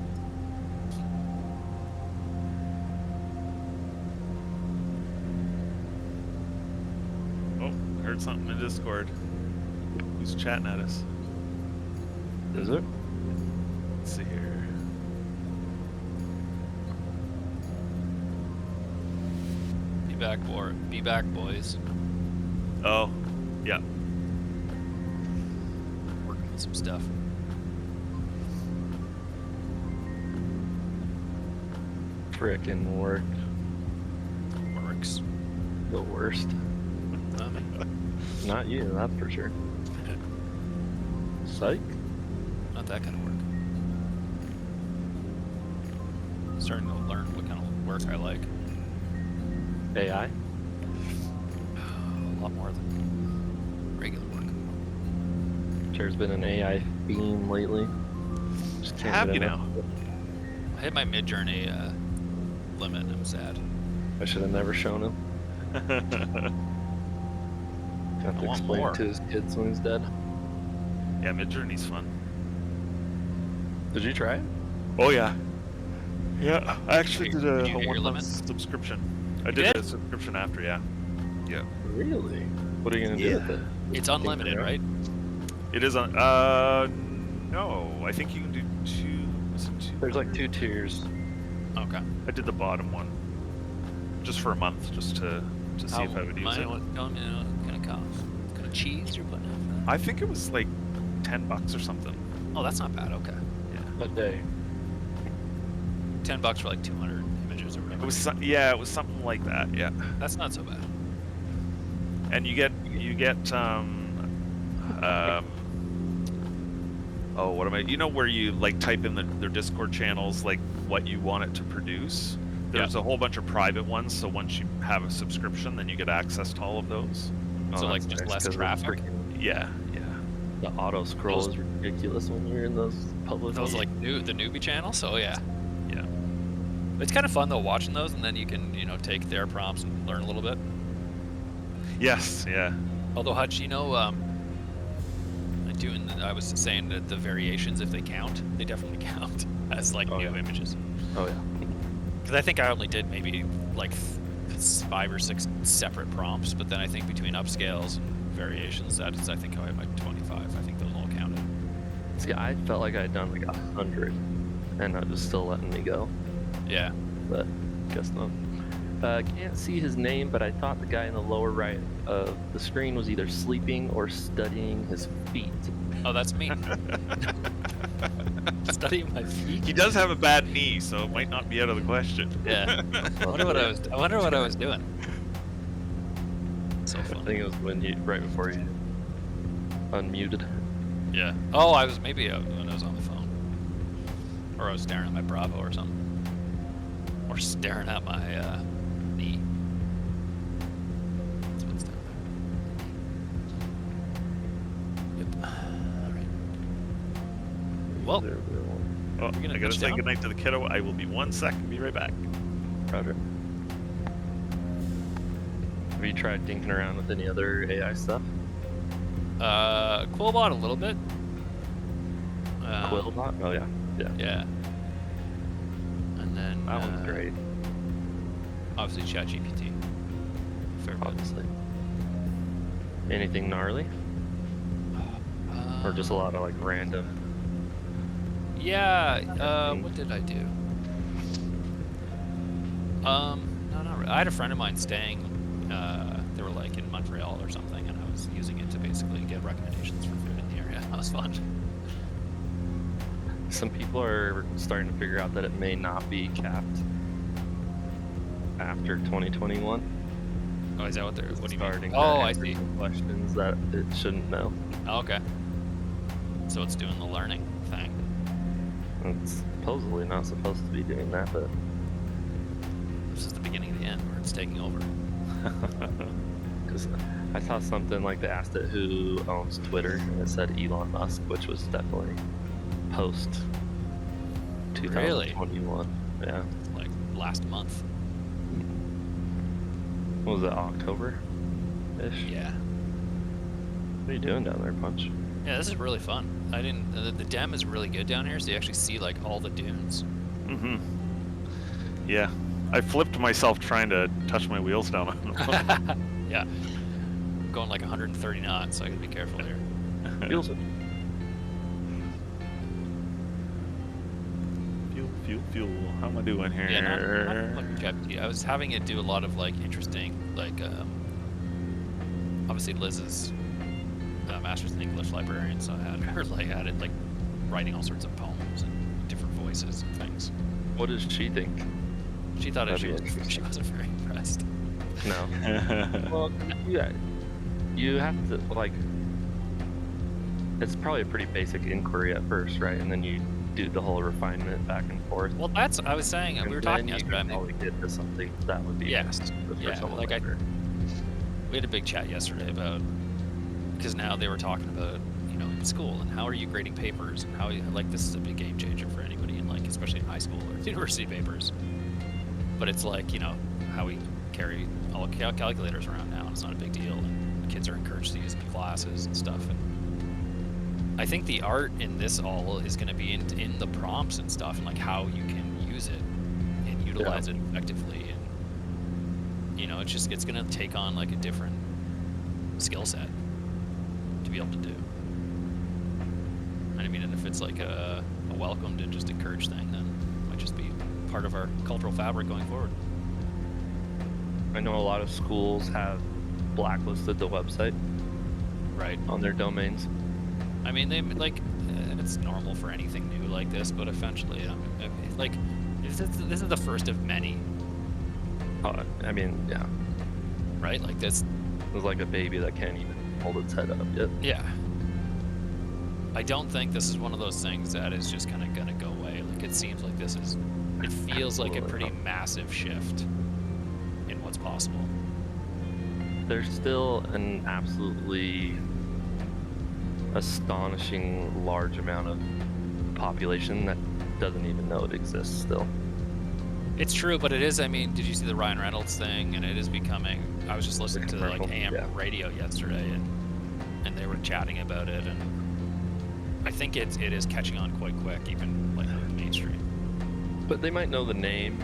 Oh, I heard something in Discord. Who's chatting at us? Is it? Let's see here. Be back, boys. Oh, yeah. Working on some stuff. Frickin' work. Works. The worst. Not you, that's for sure. Psych. Not that kind of work. Starting to learn what kind of work I like. AI? A lot more than regular work. There's been an AI theme lately. Just can't Have get you enough now? of it. I hit my mid-journey limit and I'm sad. I should have never shown him. Have I to want explain more. it to his kids when he's dead. Yeah, Midjourney's fun. Did you try it? Oh yeah. Yeah, I actually Did did you a hit your 1 month limit? subscription. I You did did? a subscription after, yeah. Yeah. Really? What are you gonna do Yeah. with it? It's unlimited, Tinker, right? It is on. No, I think you can do 2. Is it 2? There's like 2 tiers. Okay. I did the bottom one, just for a month, just to to see if I would use it. What kind of cheese you're putting out for that? I think it was like $10 or something. Oh, that's not bad. Okay. A day. $10 for like 200 images or whatever. It was it was something like that. Yeah. That's not so bad. And you get oh, what am I? You know where you like type in their Discord channels, like what you want it to produce. There's a whole bunch of private ones, so once you have a subscription, then you get access to all of those. So like just less traffic. Yeah. The auto scroll is ridiculous when you're in those public. Those like the newbie channels. So yeah. Yeah. It's kind of fun though watching those, and then you can take their prompts and learn a little bit. Yes. Yeah. Although Hutch, I was saying that the variations, if they count, they definitely count as like new images. Oh yeah. Because I think I only did maybe like 5 or 6 separate prompts, but then I think between upscales and variations, I think I had like 25. I think those all counted. See, I felt like I had done like 100, and it was still letting me go. Yeah. But guess not. Can't see his name, but I thought the guy in the lower right of the screen was either sleeping or studying his feet. Oh, that's me. Studying my feet. He does have a bad knee, so it might not be out of the question. Yeah. I wonder what I was doing. So funny. I think it was right before you unmuted. Yeah. Oh, I was maybe when I was on the phone, or I was staring at my Bravo or something, or staring at my knee. That's what's down there. Yep. All right. Well, Oh, I gotta say goodnight to the kiddo. I will be 1 second. Be right back. Roger. Have you tried dinking around with any other AI stuff? Quillbot a little bit. Quillbot? Oh yeah. Yeah. And then That one's great. Obviously ChatGPT. Fair bit. Obviously. Anything gnarly? Or just a lot of like random? Yeah. What did I do? No, not really. I had a friend of mine staying. They were like in Montreal or something, and I was using it to basically get recommendations for food in the area. That was fun. Some people are starting to figure out that it may not be capped after 2021. Oh, is that what they're? What do you Starting mean? to Oh, I answer see. some questions that it shouldn't know. Oh, okay. So it's doing the learning thing. It's supposedly not supposed to be doing that, but This is the beginning of the end, where it's taking over. because I saw something like they asked it who owns Twitter, and it said Elon Musk, which was definitely post 2021. Yeah. Like last month. What was it, October-ish? Yeah. What are you doing down there, Punch? Yeah, this is really fun. I didn't. The dem is really good down here, so you actually see like all the dunes. Mm-hmm. Yeah. I flipped myself trying to touch my wheels down on the road. Yeah. I'm going like 130 knots, so I gotta be careful here. Feels it. Fuel. How am I doing here? Yeah, not much GPT. I was having it do a lot of like interesting, like obviously Liz's master's in English librarian, so I had her had it like writing all sorts of poems and different voices and things. What does she think? She thought That'd she be was interesting. she wasn't very impressed. No. Well, you have to like. It's probably a pretty basic inquiry at first, right? And then you do the whole refinement back and forth. Well, that's I was saying. And We were then talking you yesterday. I can mean, probably get to something that would be Yes. for Yeah, someone like like her. we had a big chat yesterday about because now they were talking about in school and how are you grading papers and how like this is a big game changer for anybody in like especially in high school or university papers. But it's like how we carry all calculators around now. And it's not a big deal, and kids are encouraged to use them in classes and stuff. And I think the art in this all is going to be in the prompts and stuff, and like how you can use it and utilize it effectively. And it's going to take on like a different skill set to be able to do. And I mean, and if it's like a welcome to just encourage thing, then it might just be part of our cultural fabric going forward. I know a lot of schools have blacklisted the website Right. on their domains. I mean, they like it's normal for anything new like this, but eventually, like this is the first of many, I mean, yeah, right? Like this. it was like a baby that can't even hold its head up yet. Yeah. I don't think this is one of those things that is just kind of gonna go away. Like it seems like this is. It feels like a Absolutely pretty not. massive shift in what's possible. There's still an absolutely astonishing large amount of population that doesn't even know it exists still. It's true, but it is. I mean, did you see the Ryan Reynolds thing? And it is becoming. I was just listening to like commercial, AM yeah. radio yesterday, and they were chatting about it, and I think it is catching on quite quick, even like with mainstream. But they might know the name,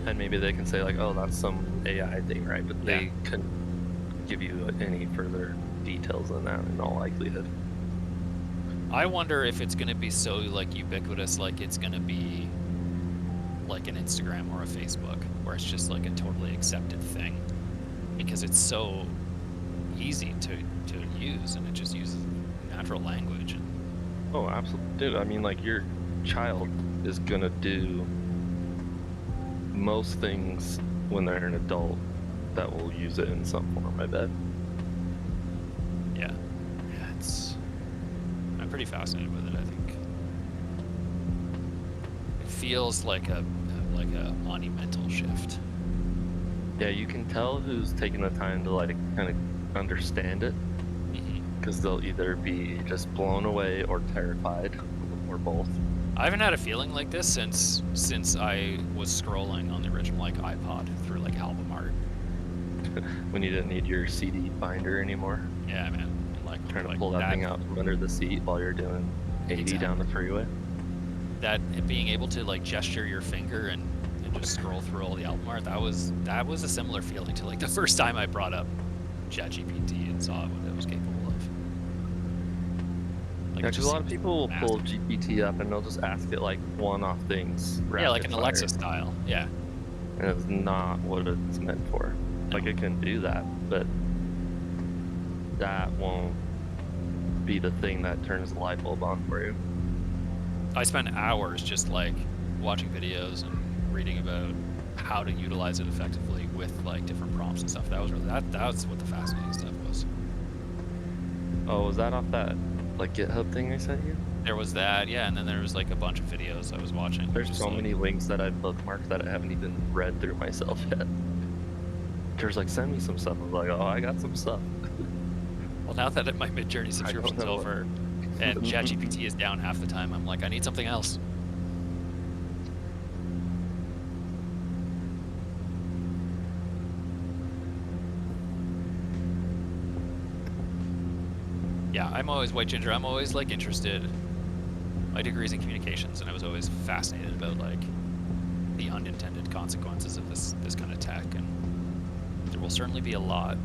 and maybe they can say like, "Oh, that's some AI thing, right?" But they couldn't give you any further details than that in all likelihood. I wonder if it's going to be so like ubiquitous, like it's going to be like an Instagram or a Facebook, where it's just like a totally accepted thing, because it's so easy to use, and it just uses natural language. And Oh, absolutely, dude. I mean, like your child is gonna do most things when they're an adult that will use it in some form. I bet. yeah, I'm pretty fascinated with it. I think it feels like a monumental shift. Yeah, you can tell who's taking the time to like kind of understand it, because they'll either be just blown away or terrified, or both. I haven't had a feeling like this since I was scrolling on the original like iPod through like album art. When you didn't need your CD binder anymore, Yeah, man. And, like trying to pull that thing out from under the seat while you're doing 80 down the freeway. That being able to like gesture your finger and just scroll through all the album art, that was a similar feeling to like the first time I brought up ChatGPT and saw what it was capable of. Like, Yeah, it because just a lot of seems people will pull massive. GPT up and they'll just ask it like one-off things. Yeah, like an rapid Alexa fire, style. Yeah. and it's not what it's meant for. Like it can do that, but that won't be the thing that turns the light bulb on for you. I spent hours just like watching videos and reading about how to utilize it effectively with like different prompts and stuff. That was what the fascinating stuff was. Oh, was that off that like GitHub thing I sent you? There was that, yeah, and then there was like a bunch of videos I was watching. There's just, so like, many links that I've bookmarked that I haven't even read through myself yet. There's like, send me some stuff. I was like, oh, I got some stuff. Well, now that my Mid-Journey subscription's know. over and ChatGPT is down half the time, I'm like, I need something else. Yeah, I'm always White Ginger. I'm always like interested. My degree's in communications, and I was always fascinated about like the unintended consequences of this kind of tech, and there will certainly be a lot.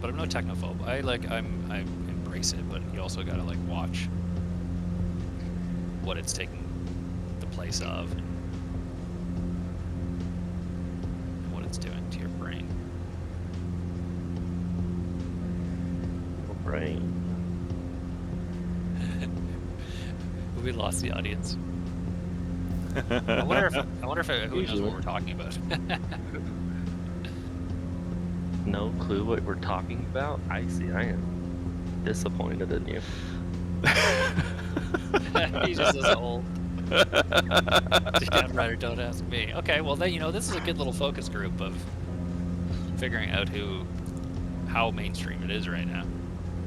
But I'm no technophobe. I embrace it, but you also gotta like watch what it's taking the place of and what it's doing to your brain. Right. We lost the audience. I wonder if who knows what we're talking about. No clue what we're talking about? I see. I am disappointed in you. He's just as old. Damn right, or don't ask me. Okay, well then this is a good little focus group of figuring out how mainstream it is right now.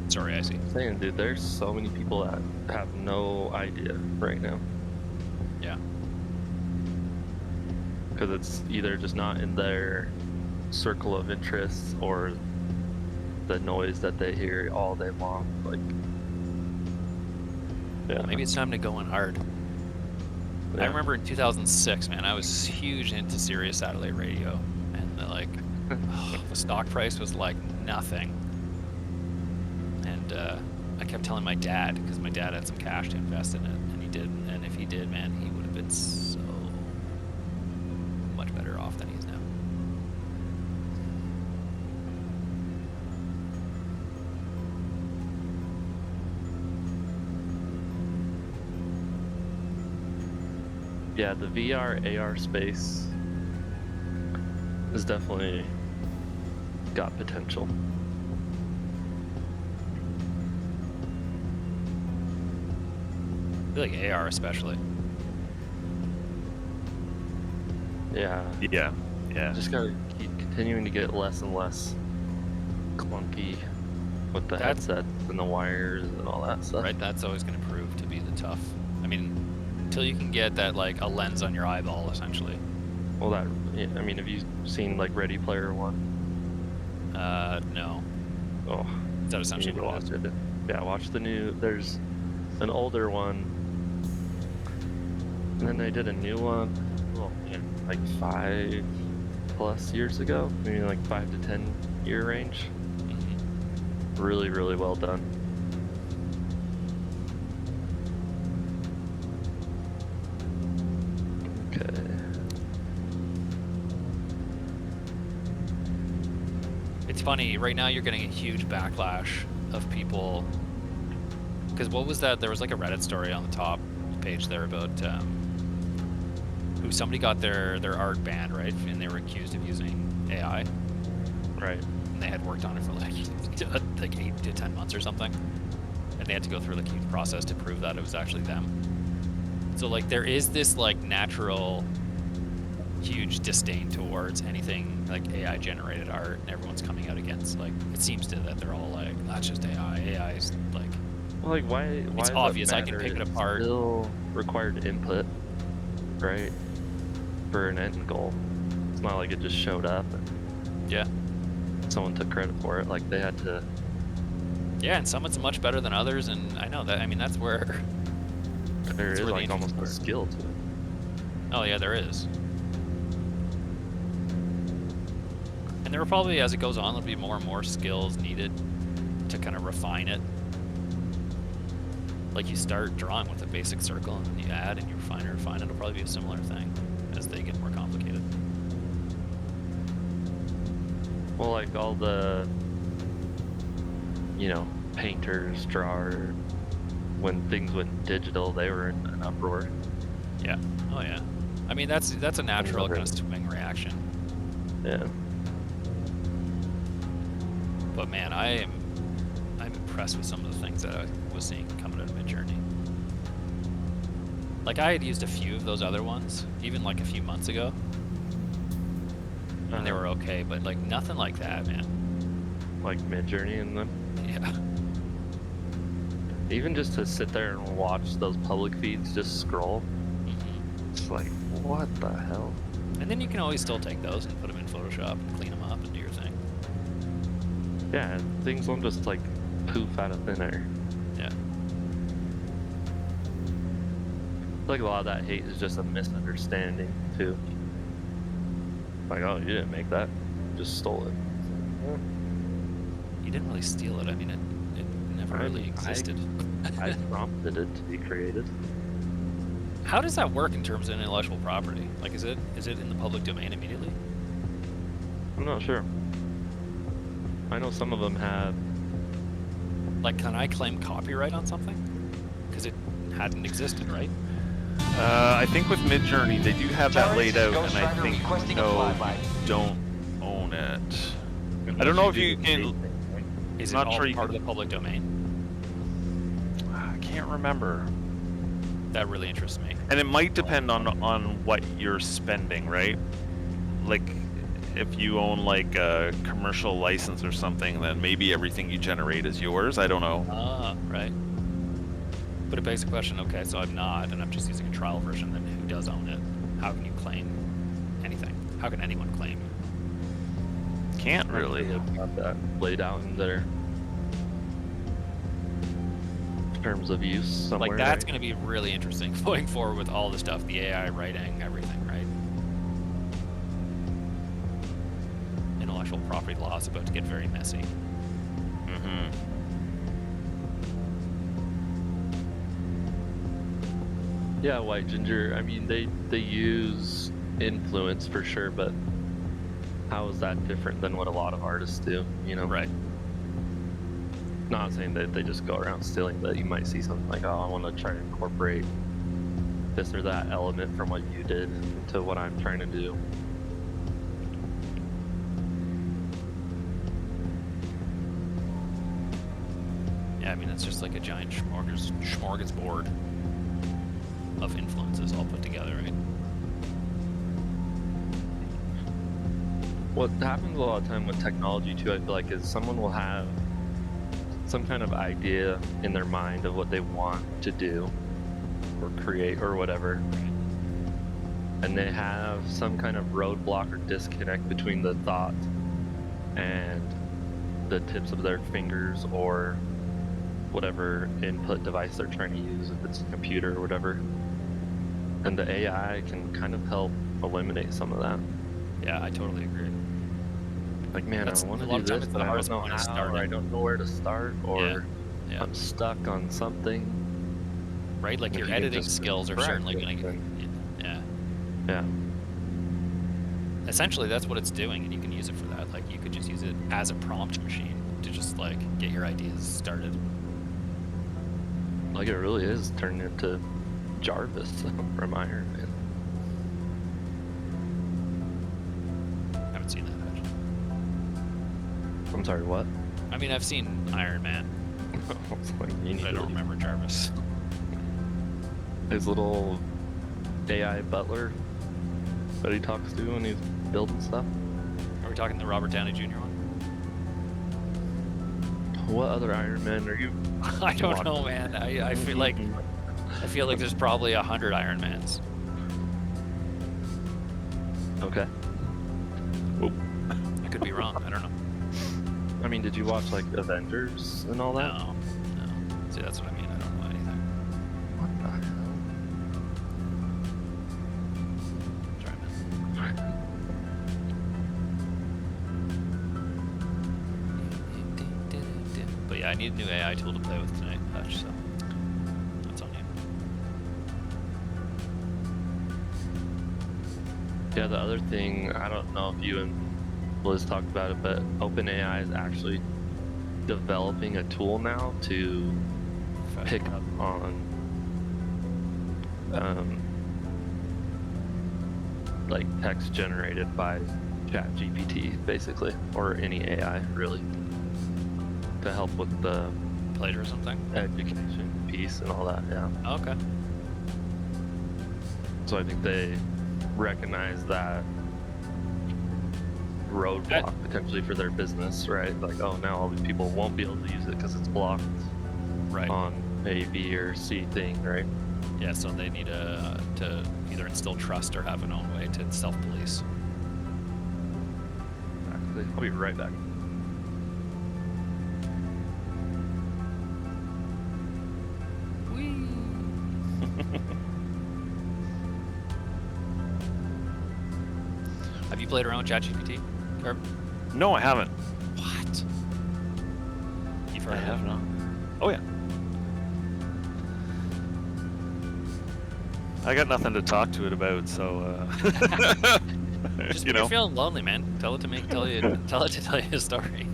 Sorry, I see. I'm saying, dude, there's so many people that have no idea right now. Yeah. Because it's either just not in their circle of interests or the noise that they hear all day long. Like, yeah. Maybe it's time to go in hard. Yeah. I remember in 2006, man, I was huge into Sirius satellite radio, and the stock price was like nothing. And I kept telling my dad, because my dad had some cash to invest in it, and he did. And if he did, man, he would have been so much better off than he is now. Yeah, the VR AR space is definitely got potential. I feel like AR especially. Yeah. Yeah. Just gotta keep continuing to get less and less clunky with the That's- headsets and the wires and all that stuff. Right, that's always going to prove to be the tough. I mean, until you can get that like a lens on your eyeball, essentially. Well, I mean, have you seen like Ready Player One? No. Oh, Is that you essentially need to what it watch is? it. Yeah, watch the new. There's an older one, and then they did a new one. Oh man, like 5+ years ago, maybe like 5 to 10 year range. Mhm. Really, really well done. Okay. It's funny, right now you're getting a huge backlash of people. Because what was that? There was like a Reddit story on the top page there about who somebody got their art banned, right? And they were accused of using AI. Right. And they had worked on it for like 8 to 10 months or something. And they had to go through like a huge process to prove that it was actually them. So like there is this like natural huge disdain towards anything like AI generated art, and everyone's coming out against like it seems to that they're all like that's just AI. AI is like Well, like why? it's does that obvious. I can matter? pick it It's apart. Still required input, right? For an end goal. It's not like it just showed up and Yeah. someone took credit for it. Like they had to. Yeah, and some it's much better than others, and I know that. I mean, that's where. There That's is where the like almost a interesting skill to it. Oh yeah, there is. And there will probably, as it goes on, there'll be more and more skills needed to kind of refine it. Like you start drawing with a basic circle, and then you add and you refine and refine. It'll probably be a similar thing as they get more complicated. Well, like all the, painters, drawers, when things went digital, they were in an uproar. Yeah. Oh yeah. I mean, that's a natural kind of swing reaction. Yeah. But man, I'm impressed with some of the things that I was seeing coming out of Midjourney. Like I had used a few of those other ones, even like a few months ago, and they were okay. But like nothing like that, man. Like Midjourney and them. Yeah. Even just to sit there and watch those public feeds just scroll, it's like, what the hell? And then you can always still take those and put them in Photoshop and clean them up and do your thing. Yeah, things don't just like poof out of thin air. Yeah. Like a lot of that hate is just a misunderstanding too. Like, oh, you didn't make that, you just stole it. You didn't really steal it. I mean, it never really existed. I prompted it to be created. How does that work in terms of intellectual property? Like, is it in the public domain immediately? I'm not sure. I know some of them have. Like, can I claim copyright on something? Because it hadn't existed, right? I think with Midjourney they do have that Terrorists, laid out, Ghost and I Rider think requesting a no, flyby. you don't own it. I don't know if you can. Is Not it all sure you part can- of the public domain? I can't remember. That really interests me. And it might depend on what you're spending, right? Like, if you own like a commercial license or something, then maybe everything you generate is yours. I don't know. Ah, right. But it begs the question, okay, so I'm not, and I'm just using a trial version, then who does own it? How can you claim anything? How can anyone claim? Can't really. They've got that laid out in their terms of use somewhere. Like, that's right? going to be really interesting going forward with all the stuff, the AI writing, everything, right? Intellectual property law is about to get very messy. Mm-hmm. Yeah, White Ginger. I mean, they use influence for sure, but how is that different than what a lot of artists do? You know, Right. Not saying that they just go around stealing, but you might see something like, oh, I want to try to incorporate this or that element from what you did to what I'm trying to do. Yeah, I mean, it's just like a giant smorgasbord of influences all put together, right? What happens a lot of time with technology too, I feel like, is someone will have some kind of idea in their mind of what they want to do or create or whatever, and they have some kind of roadblock or disconnect between the thought and the tips of their fingers or whatever input device they're trying to use, if it's a computer or whatever. And the AI can kind of help eliminate some of that. Yeah, I totally agree. Like, man, That's I want a to lot do of times this, it's but the I hardest don't know point is how, or I starting. don't know where to start, or Yeah. I'm stuck on something. Right? Like If your you can editing just skills are correct certainly it, going to then- yeah. Yeah. Essentially, that's what it's doing, and you can use it for that. Like, you could just use it as a prompt machine to just, like, get your ideas started. Like, it really is turning into Jarvis from Iron Man. I haven't seen that, actually. I'm sorry, what? I mean, I've seen Iron Man, I was like, you need but I to don't leave. remember Jarvis. His little AI butler that he talks to when he's building stuff. Are we talking the Robert Downey Jr. one? What other Iron Man are you? I don't know, man. I feel like there's probably 100 Iron Mans. Okay. I could be wrong. I don't know. I mean, did you watch like Avengers and all that? No. See, that's what I mean. I don't know anything. What the hell? Sorry, man. But yeah, I need a new AI tool to play with tonight, Hutch, so that's on you. Yeah, the other thing, I don't know if you and Liz talked about it, but OpenAI is actually developing a tool now to pick up on like text generated by ChatGPT, basically, or any AI really, to help with the Plagiarism thing? education piece and all that. Yeah. Oh, okay. So I think they recognize that roadblock potentially for their business, right? Like, oh, now all these people won't be able to use it because it's blocked Right. on A, B, or C thing, right? Yeah, so they need to either instill trust or have an own way to self-police. Exactly. I'll be right back. Have you played around with ChatGPT, Herb? No, I haven't. What? You've heard I of have it? not. Oh yeah. I got nothing to talk to it about, so Just you when know. you're feeling lonely, man. Tell it to make tell it to tell you a story.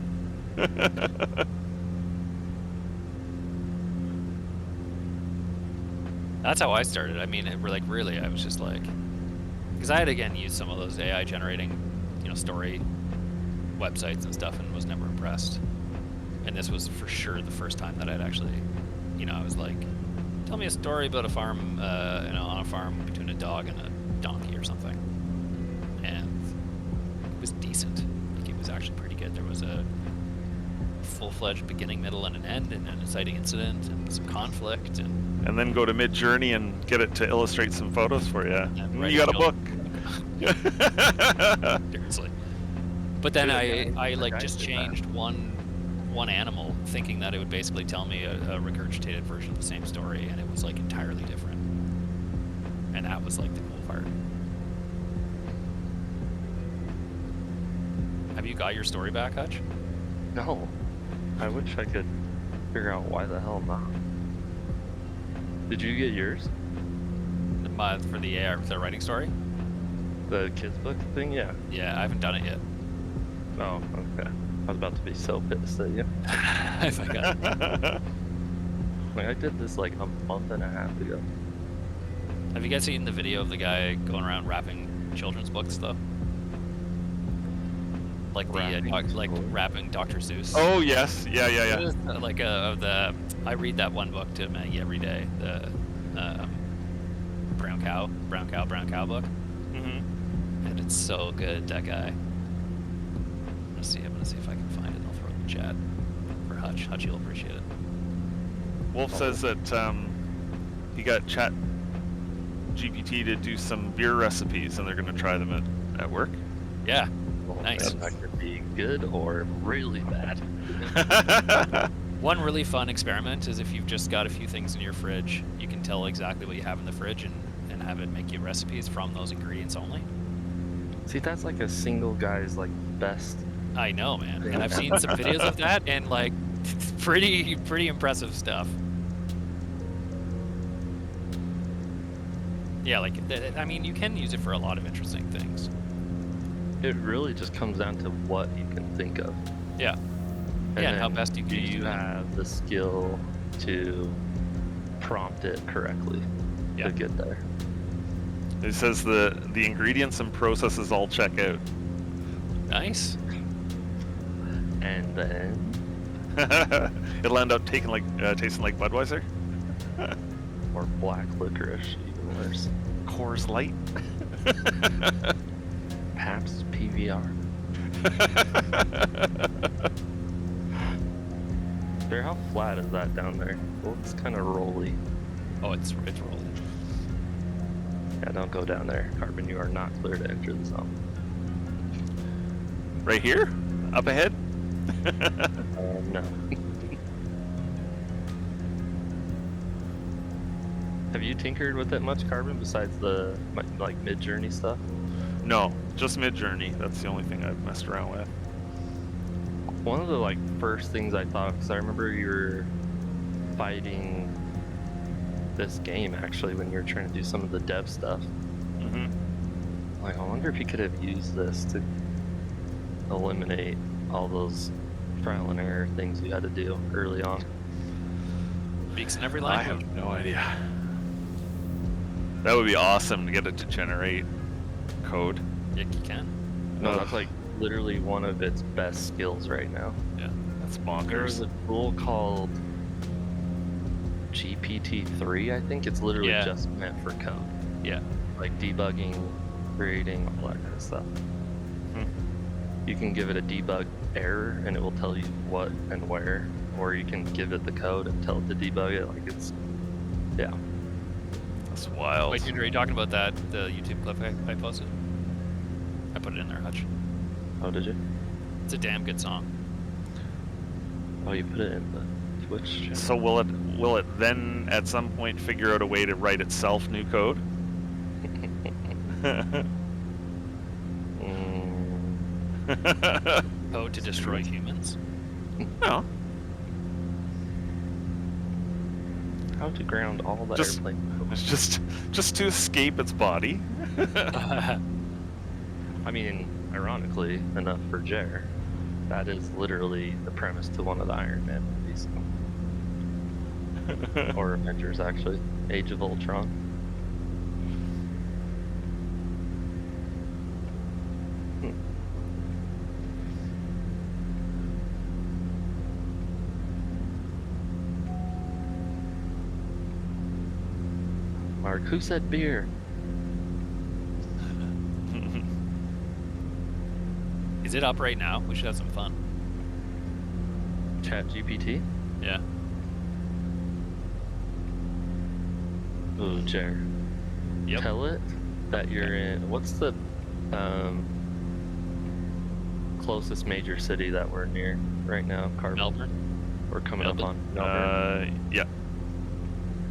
That's how I started. I mean, really, I was just like, because I had again used some of those AI generating, story websites and stuff, and was never impressed. And this was for sure the first time that I'd actually, I was like, tell me a story about a farm, on a farm between a dog and a donkey or something. And it was decent. Like, it was actually pretty good. There was a full-fledged beginning, middle, and an end, and an exciting incident, and some conflict, And then go to Mid-Journey and get it to illustrate some photos for you. And You got a book. seriously. But then Dude, I guy just did that. changed one animal, thinking that it would basically tell me a regurgitated version of the same story, and it was like entirely different. And that was like the cool part. Have you got your story back, Hutch? No. I wish I could figure out why the hell not. Did you get yours? For the AI, the writing story? The kids book thing? Yeah. Yeah, I haven't done it yet. Oh, okay. I was about to be so pissed at you. If I got it. Like, I did this like a month and a half ago. Have you guys seen the video of the guy going around rapping children's books though? Like rapping Dr. Seuss. Oh yes, yeah. Like I read that one book to Maggie every day. The brown cow book. Mm-hmm. And it's so good, that guy. I'm gonna see if I can find it. I'll throw it in the chat for Hutch. Hutch, you'll appreciate it. Wolf says that he got Chat GPT to do some beer recipes, and they're going to try them at work. Yeah. Well, Nice. That could be good or really bad. One really fun experiment is if you've just got a few things in your fridge, you can tell exactly what you have in the fridge and have it make you recipes from those ingredients only. See, that's like a single guy's like best. I know, man. And I've seen some videos of that and like pretty impressive stuff. Yeah, like I mean, you can use it for a lot of interesting things. It really just comes down to what you can think of. Yeah. And Yeah, and how then best you can do use you it. have the skill to prompt it correctly Yeah. to get there? It says the ingredients and processes all check out. Nice. And then It'll end up tasting like Budweiser. or black licorice, even worse. Coors Light. Pabst PVR. There, how flat is that down there? Well, it's kind of rolly. Oh, it's rolling. Yeah, don't go down there. Carbon, you are not clear to enter the zone. Right here, up ahead. No. Have you tinkered with it much, Carbon, besides the like mid-journey stuff? No, just mid-journey. That's the only thing I've messed around with. One of the like first things I thought, because I remember you were fighting this game actually when you were trying to do some of the dev stuff. Mm-hmm. Like, I wonder if you could have used this to eliminate all those trial and error things you had to do early on. Speaks in every I language. have no idea. That would be awesome to get it to generate code. Yeah, you can. No, that's like literally one of its best skills right now. Yeah. That's There was bonkers. a tool called GPT-3, I think. It's literally Yeah. just meant for code. Yeah. Like debugging, creating, all that kind of stuff. You can give it a debug error and it will tell you what and where, or you can give it the code and tell it to debug it. Like it's, yeah. That's wild. Wait, dude, are you talking about that the YouTube clip I posted? I put it in there, Hutch. Oh, did you? It's a damn good song. Oh, you put it in the Twitch channel. So will it then at some point figure out a way to write itself new code? Code to destroy humans. No. How to ground all the Just- airplane. It's just to escape its body. I mean, ironically enough for Jer, that is literally the premise to one of the Iron Man movies. Or Avengers, actually. Age of Ultron. Mark, who said beer? Is it up right now? We should have some fun. Chat GPT? Yeah. Ooh, Jer. Yep. Tell it that you're in. What's the closest major city that we're near right now? Carbon. Melbourne. We're coming up Melbourne. on Melbourne. Yeah.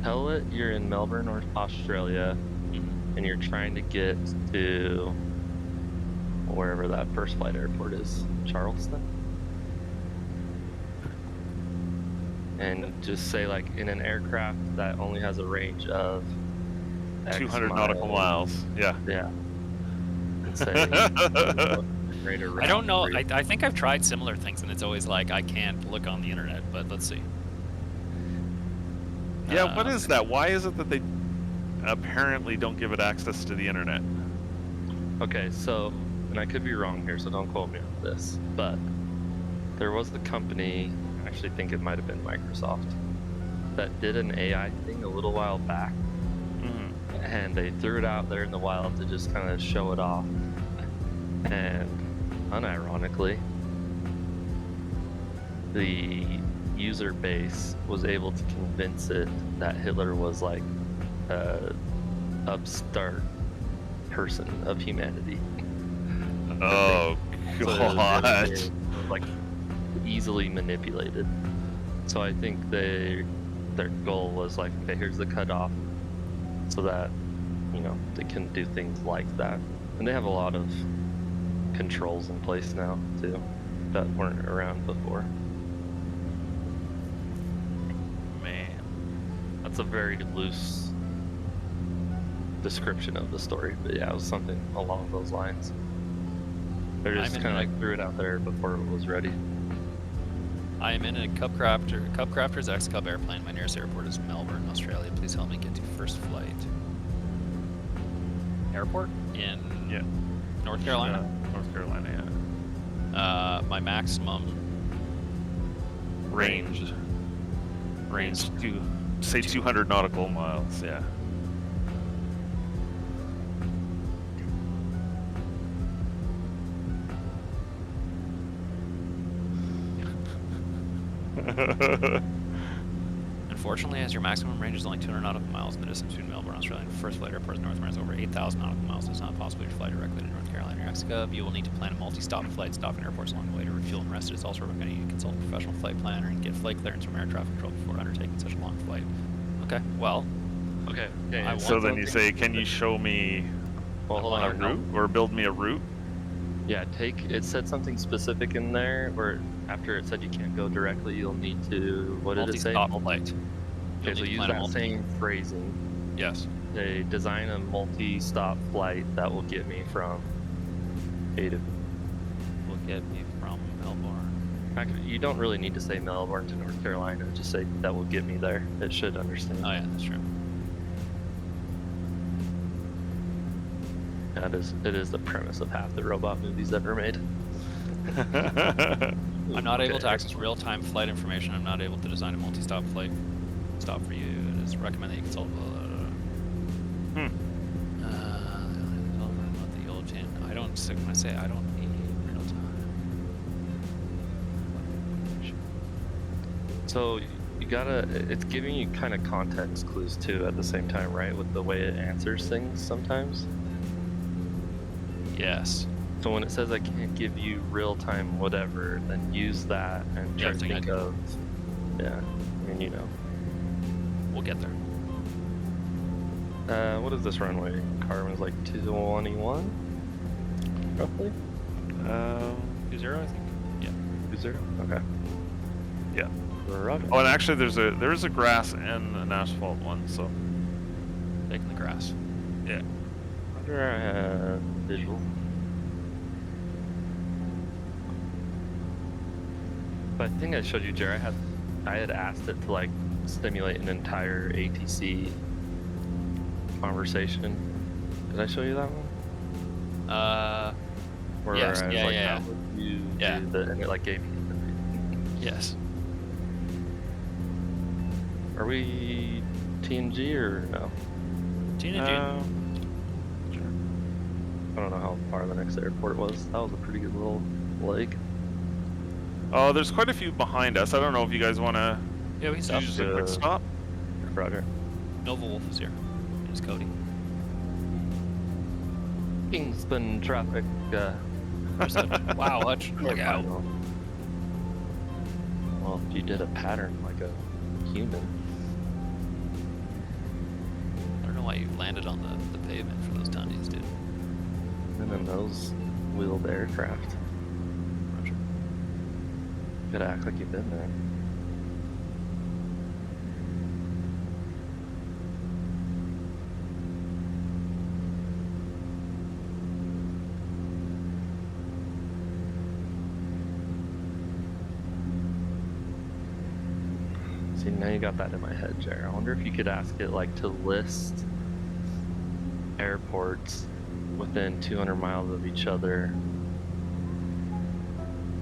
Tell it you're in Melbourne, or Australia, Mhm. and you're trying to get to wherever that first flight airport is, Charleston. And just say like in an aircraft that only has a range of X 200 nautical miles. Yeah. Yeah. And say right around I don't know. where you- I think I've tried similar things, and it's always like I can't look on the internet. But let's see. Yeah. What is that? Why is it that they apparently don't give it access to the internet. Okay, so, and I could be wrong here, so don't quote me on this, but there was a company, I actually think it might have been Microsoft, that did an AI thing a little while back, and they threw it out there in the wild to just kind of show it off. And unironically, the user base was able to convince it that Hitler was like a upstart person of humanity. Oh So it was god. really, like easily manipulated. So I think their goal was like, okay, here's the cutoff, so that they can do things like that. And they have a lot of controls in place now too that weren't around before. Man. That's a very loose description of the story, but yeah, it was something along those lines. They just kind of like threw it out there before it was ready. I am in a Cub Crafter's xCub airplane. My nearest airport is Melbourne, Australia. Please help me get to first flight. Airport in North Carolina? North Carolina, yeah. My maximum Range to say 200 nautical miles, yeah. Unfortunately, as your maximum range is only 200 nautical miles, the distance between Melbourne, Australia, and first flight airport in North America is over 8,000 nautical miles. It's not possible to fly directly to North Carolina or xCub. You will need to plan a multi-stop flight, stopping airports along the way to refuel and rest. It is also recommended you consult a professional flight planner and get flight clearance from air traffic control before undertaking such a long flight. Okay, well. Okay. So then you say, can you show me Well, hold a on. route or build me a route? Yeah, it said something specific in there where after it said you can't go directly, you'll need to, what did it say? Multi-stop flight. Okay, so use that same phrasing. Yes. They design a multi-stop flight that will get me from A to. Will get me from Melbourne. Actually, you don't really need to say Melbourne to North Carolina. Just say that will get me there. It should understand. Oh yeah, that's true. It is the premise of half the robot movies ever made. I'm not able to access real-time flight information. I'm not able to design a multi-stop flight stop for you. It is recommended that you consult. The old chain. I don't. When I say I don't need real-time. So you gotta. It's giving you kind of context clues too at the same time, right? With the way it answers things sometimes. Yes. So when it says I can't give you real-time whatever, then use that and try to think of. Yeah, I mean We'll get there. What is this runway? Carbon's like 221, roughly. 20, I think. Yeah. 20. Okay. Yeah. Roger. Oh, and actually, there is a grass and an asphalt one, so. Taking the grass. Yeah. Roger. Visual. But I think I showed you, Jerry. I had asked it to like stimulate an entire ATC conversation. Did I show you that one? Where yes. I was like, how would you do the, and it like gave me. Yes. Are we TNG or no? TNG. Sure. I don't know how far the next airport was. That was a pretty good little leg. Oh, there's quite a few behind us. I don't know if you guys want to Yeah, we can stop. use a quick stop. Roger. Nova Wolf is here. It's Cody. Kingston traffic. Wow, Hutch. Look out. Well, if you did a pattern like a human. I don't know why you landed on the pavement for those tundies, dude. And then those wheeled aircraft. Gotta act like you've been there. See, now you got that in my head, Jared. I wonder if you could ask it like to list airports within 200 miles of each other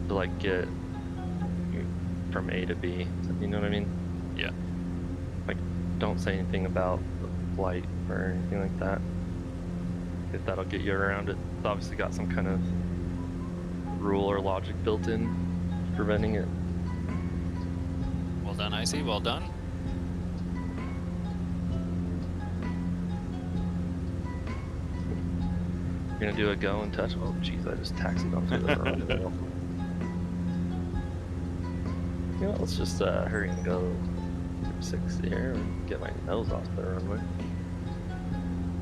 to like get from A to B. You know what I mean? Yeah. Like, don't say anything about the flight or anything like that. If that'll get you around it. It's obviously got some kind of rule or logic built in preventing it. Well done, Icy. Well done. You're gonna do a go and touch. Oh, jeez, I just taxied onto the runway. You know, let's just hurry and go 60 here and get my nose off the runway.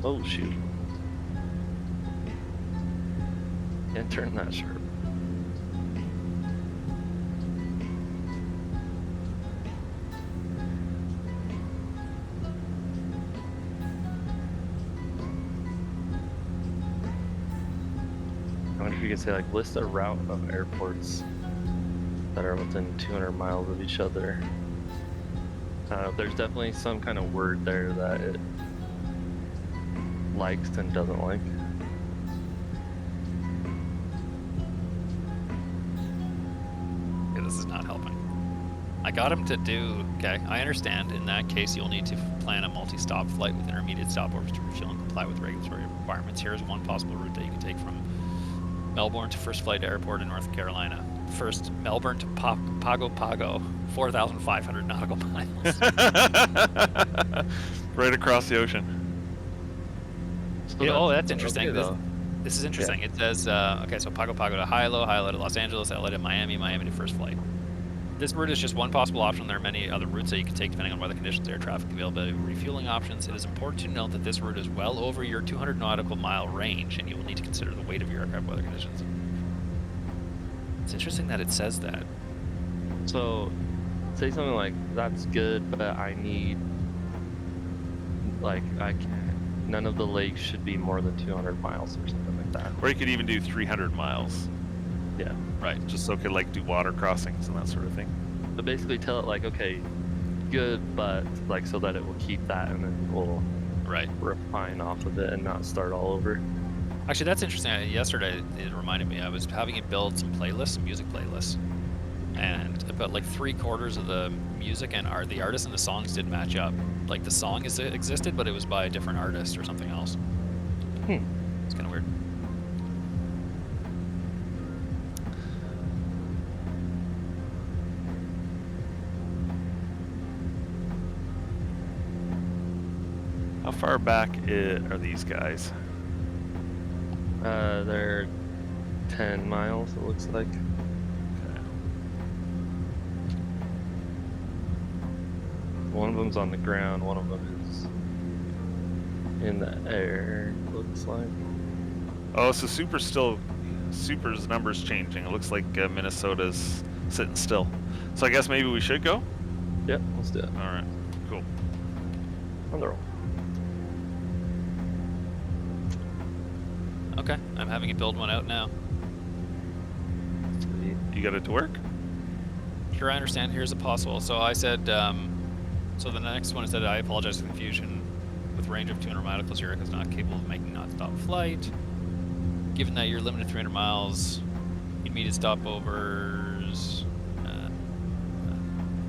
Oh, shoot. And turn that sharp. I wonder if you could say, like, list a route of airports that are within 200 miles of each other. There's definitely some kind of word there that it likes and doesn't like. Okay, this is not helping. I got him to do, okay, I understand. In that case, you'll need to plan a multi-stop flight with intermediate stopovers to refuel and comply with regulatory requirements. Here's one possible route that you can take from Melbourne to first flight airport in North Carolina. First, Melbourne to Pago Pago, 4,500 nautical miles. Right across the ocean. So Oh, that's interesting. Okay, This is interesting. It says, okay, so Pago Pago to Hilo, Hilo to Los Angeles, LA to Miami, Miami to first flight. This route is just one possible option. There are many other routes that you can take depending on weather conditions, air traffic availability, refueling options. It is important to note that this route is well over your 200 nautical mile range, and you will need to consider the weight of your aircraft weather conditions. It's interesting that it says that. So, say something like, that's good, but I need, like, I can't, none of the lakes should be more than 200 miles or something like that. Or you could even do 300 miles. Yeah. Right, just so it could like do water crossings and that sort of thing. But basically tell it like, okay, good, but like so that it will keep that and then we'll refine off of it and not start all over. Actually, that's interesting. Yesterday, it reminded me, I was having it build some playlists, some music playlists. And about like 3/4 of the music and the artists and the songs didn't match up. Like the song existed, but it was by a different artist or something else. It's kind of weird. How far back are these guys? They're 10 miles, it looks like. Okay. One of them's on the ground, one of them is in the air, looks like. Oh, so Super's numbers changing. It looks like Minnesota's sitting still. So I guess maybe we should go? Yep, let's do it. All right, cool. On the roll. Okay, I'm having it build one out now. Sweet. You got it to work? Sure, I understand. Here's a possible. So I said, so the next one said, I apologize for the confusion. With range of 200 miles, your aircraft is not capable of making non-stop flight. Given that you're limited to 300 miles, intermediate stopovers,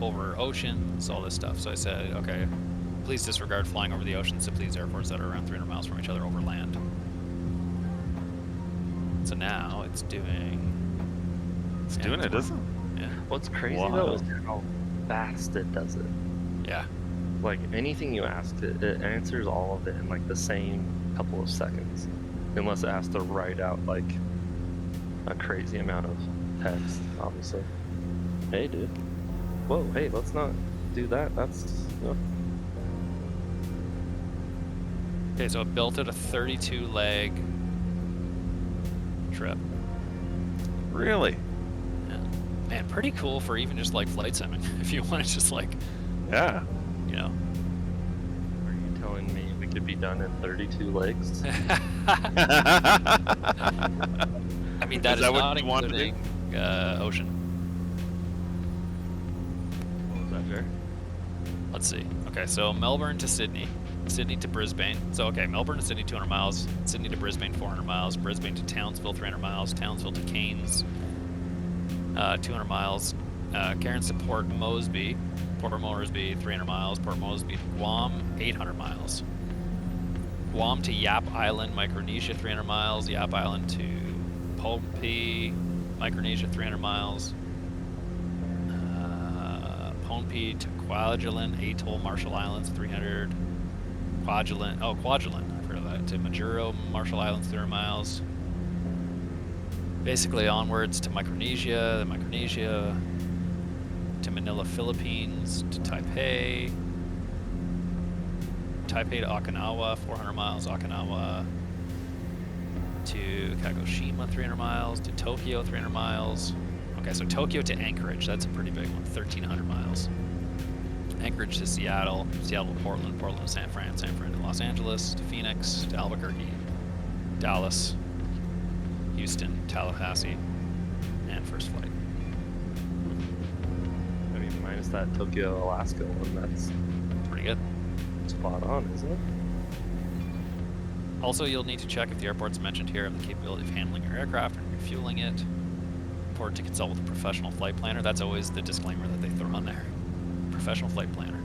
over oceans, all this stuff. So I said, okay, please disregard flying over the ocean. Simply use airports that are around 300 miles from each other over land. So now it's doing... It's doing it, isn't it? Yeah. What's crazy Wow. though is how fast it does it. Yeah. Like anything you ask it, it answers all of it in like the same couple of seconds. Unless it has to write out like a crazy amount of text, obviously. Hey dude. Whoa, hey, let's not do that. That's Okay, so it built it a 32 leg trip. Really? Yeah. Man, pretty cool for even just like flight simming. If you want to just like, Yeah. you know. Are you telling me we could be done in 32 legs? I mean, that is that what not you want to do? including ocean. Is that fair? Let's see. Okay, so Melbourne to Sydney. Sydney to Brisbane. So, okay, Melbourne to Sydney, 200 miles. Sydney to Brisbane, 400 miles. Brisbane to Townsville, 300 miles. Townsville to Cairns, 200 miles. Cairns to Port Moresby. Port Moresby, 300 miles. Port Moresby to Guam, 800 miles. Guam to Yap Island, Micronesia, 300 miles. Yap Island to Pohnpei, Micronesia, 300 miles. Pohnpei to Kwajalein Atoll, Marshall Islands, 300. Kwajalein, I've heard of that. To Majuro, Marshall Islands, 300 miles. Basically onwards to Micronesia, to Manila, Philippines, to Taipei. Taipei to Okinawa, 400 miles. Okinawa to Kagoshima, 300 miles. To Tokyo, 300 miles. Okay, so Tokyo to Anchorage, that's a pretty big one, 1,300 miles. Anchorage to Seattle, Seattle to Portland, Portland to San Fran, San Fran to Los Angeles, to Phoenix, to Albuquerque, Dallas, Houston, Tallahassee, and first flight. I mean, minus that Tokyo, Alaska one, that's Pretty good. spot on, isn't it? Also, you'll need to check if the airports mentioned here have the capability of handling your aircraft and refueling it. Important to consult with a professional flight planner. That's always the disclaimer that they throw on there. Professional flight planner.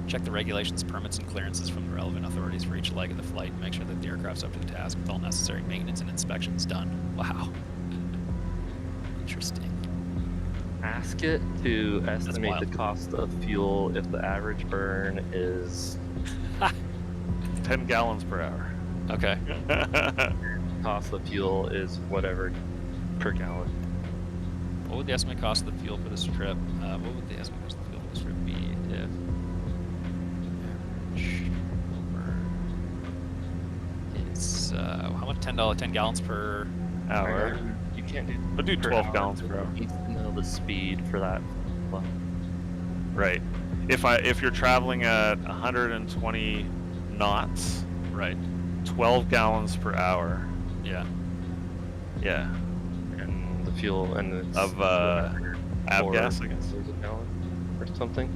Check the regulations, permits, and clearances from the relevant authorities for each leg of the flight. Make sure that the aircraft's up to the task with all necessary maintenance and inspections done. Wow. Interesting. Ask it to estimate the wild. cost of fuel if the average burn is 10 gallons per hour. Okay. cost of fuel is whatever per gallon. What would the estimated cost of the fuel for this trip? What would the estimated cost of the fuel for this trip be if average burn is how much? $10, 10 gallons per Hour. You can't do. I'll do per 12 hour. gallons per hour. You need to know the speed for that. Well, Right. If you're traveling at 120 knots, Right. 12 gallons per hour. Yeah. Yeah. and the fuel and it's Of avgas, I guess. $4 a gallon or something.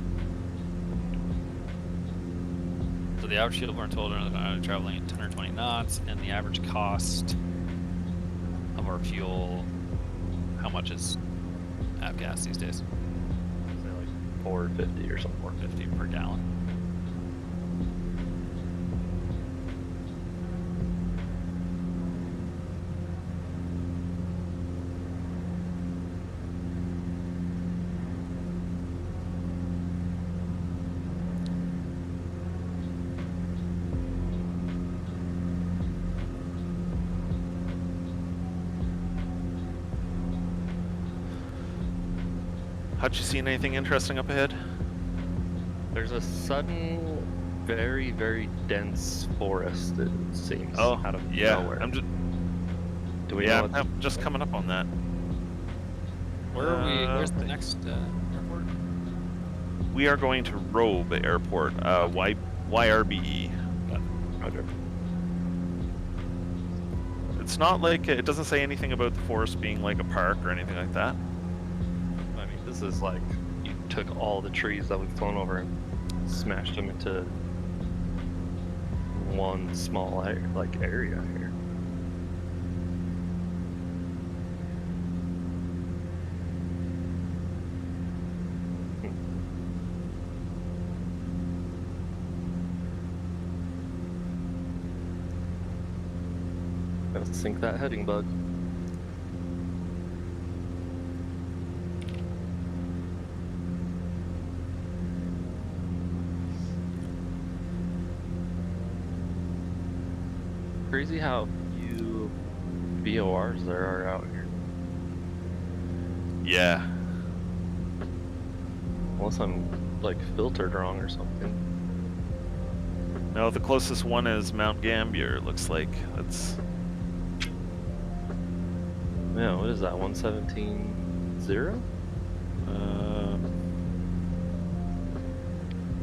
So the average fuel burn total traveling at 120 knots, and the average cost of our fuel. How much is avgas these days? Say like $4.50 or something. $4.50 per gallon. Hutch, you seen anything interesting up ahead? There's a sudden, very, very dense forest, it seems. Out of yeah. nowhere. I'm just Do we know what I'm just coming up on that. Where are we? Where's the next airport? We are going to Robe Airport, YRBE. Roger. It's not like it doesn't say anything about the forest being like a park or anything like that. I mean, this is like you took all the trees that we've flown over and smashed them into one small area here. Gotta sink that heading bug. Crazy how few VORs there are out here. Yeah. Unless I'm like filtered wrong or something. No, the closest one is Mount Gambier, it looks like. That's Yeah, what is that? 117.0?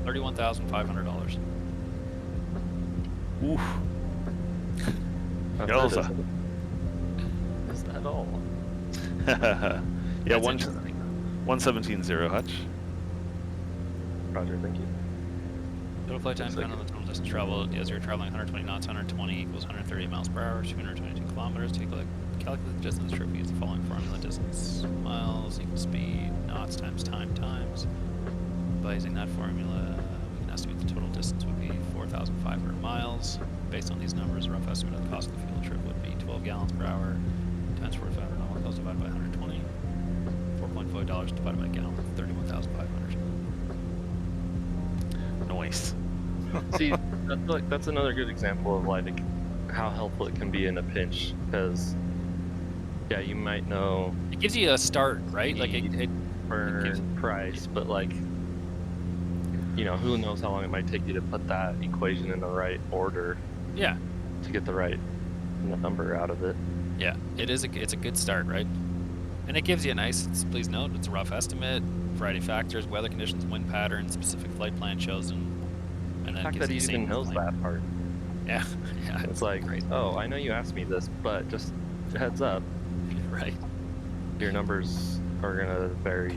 $31,500. oof. That's Yowza. it, is that all? Yeah, That's 117.0 Hutch. Roger, thank you. Total flight time depending on the total distance traveled. As you're traveling 120 knots, 120 equals 130 miles per hour, 222 kilometers. To calculate the distance trip, use the following formula: distance miles equals speed, knots times time times. By using that formula, we can estimate the total distance would be 4,500 miles. Based on these numbers, a rough estimate of the cost of the fuel trip would be 12 gallons per hour times 4,500 normal cost divided by 120. $4.5 divided by a gallon, 31,500. Noise. See, that's another good example of like how helpful it can be in a pinch. Because yeah, you might know It gives you a start, right? Like it burn gives- price, but like, you know, who knows how long it might take you to put that equation in the right order yeah, to get the right number out of it. yeah. It's a good start, right? And it gives you a nice. Please note, it's a rough estimate. Variety of factors, weather conditions, wind patterns, specific flight plan chosen, and The then fact gives that you he the even same knows flight. that part. Yeah, yeah. It's like, great. oh, I know you asked me this, but just heads up, Right. your numbers are gonna vary.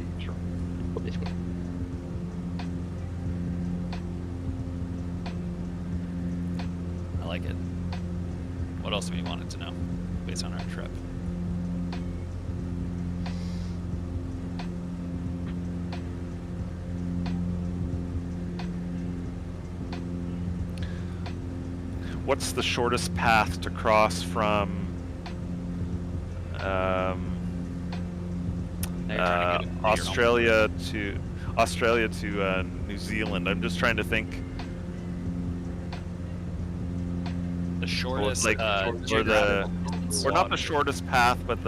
I like it. What else do we wanted to know based on our trip? What's the shortest path to cross from Now you're trying to get it- Australia to New Zealand? I'm just trying to think. the shortest, like, geographical distance. Or not the shortest path, but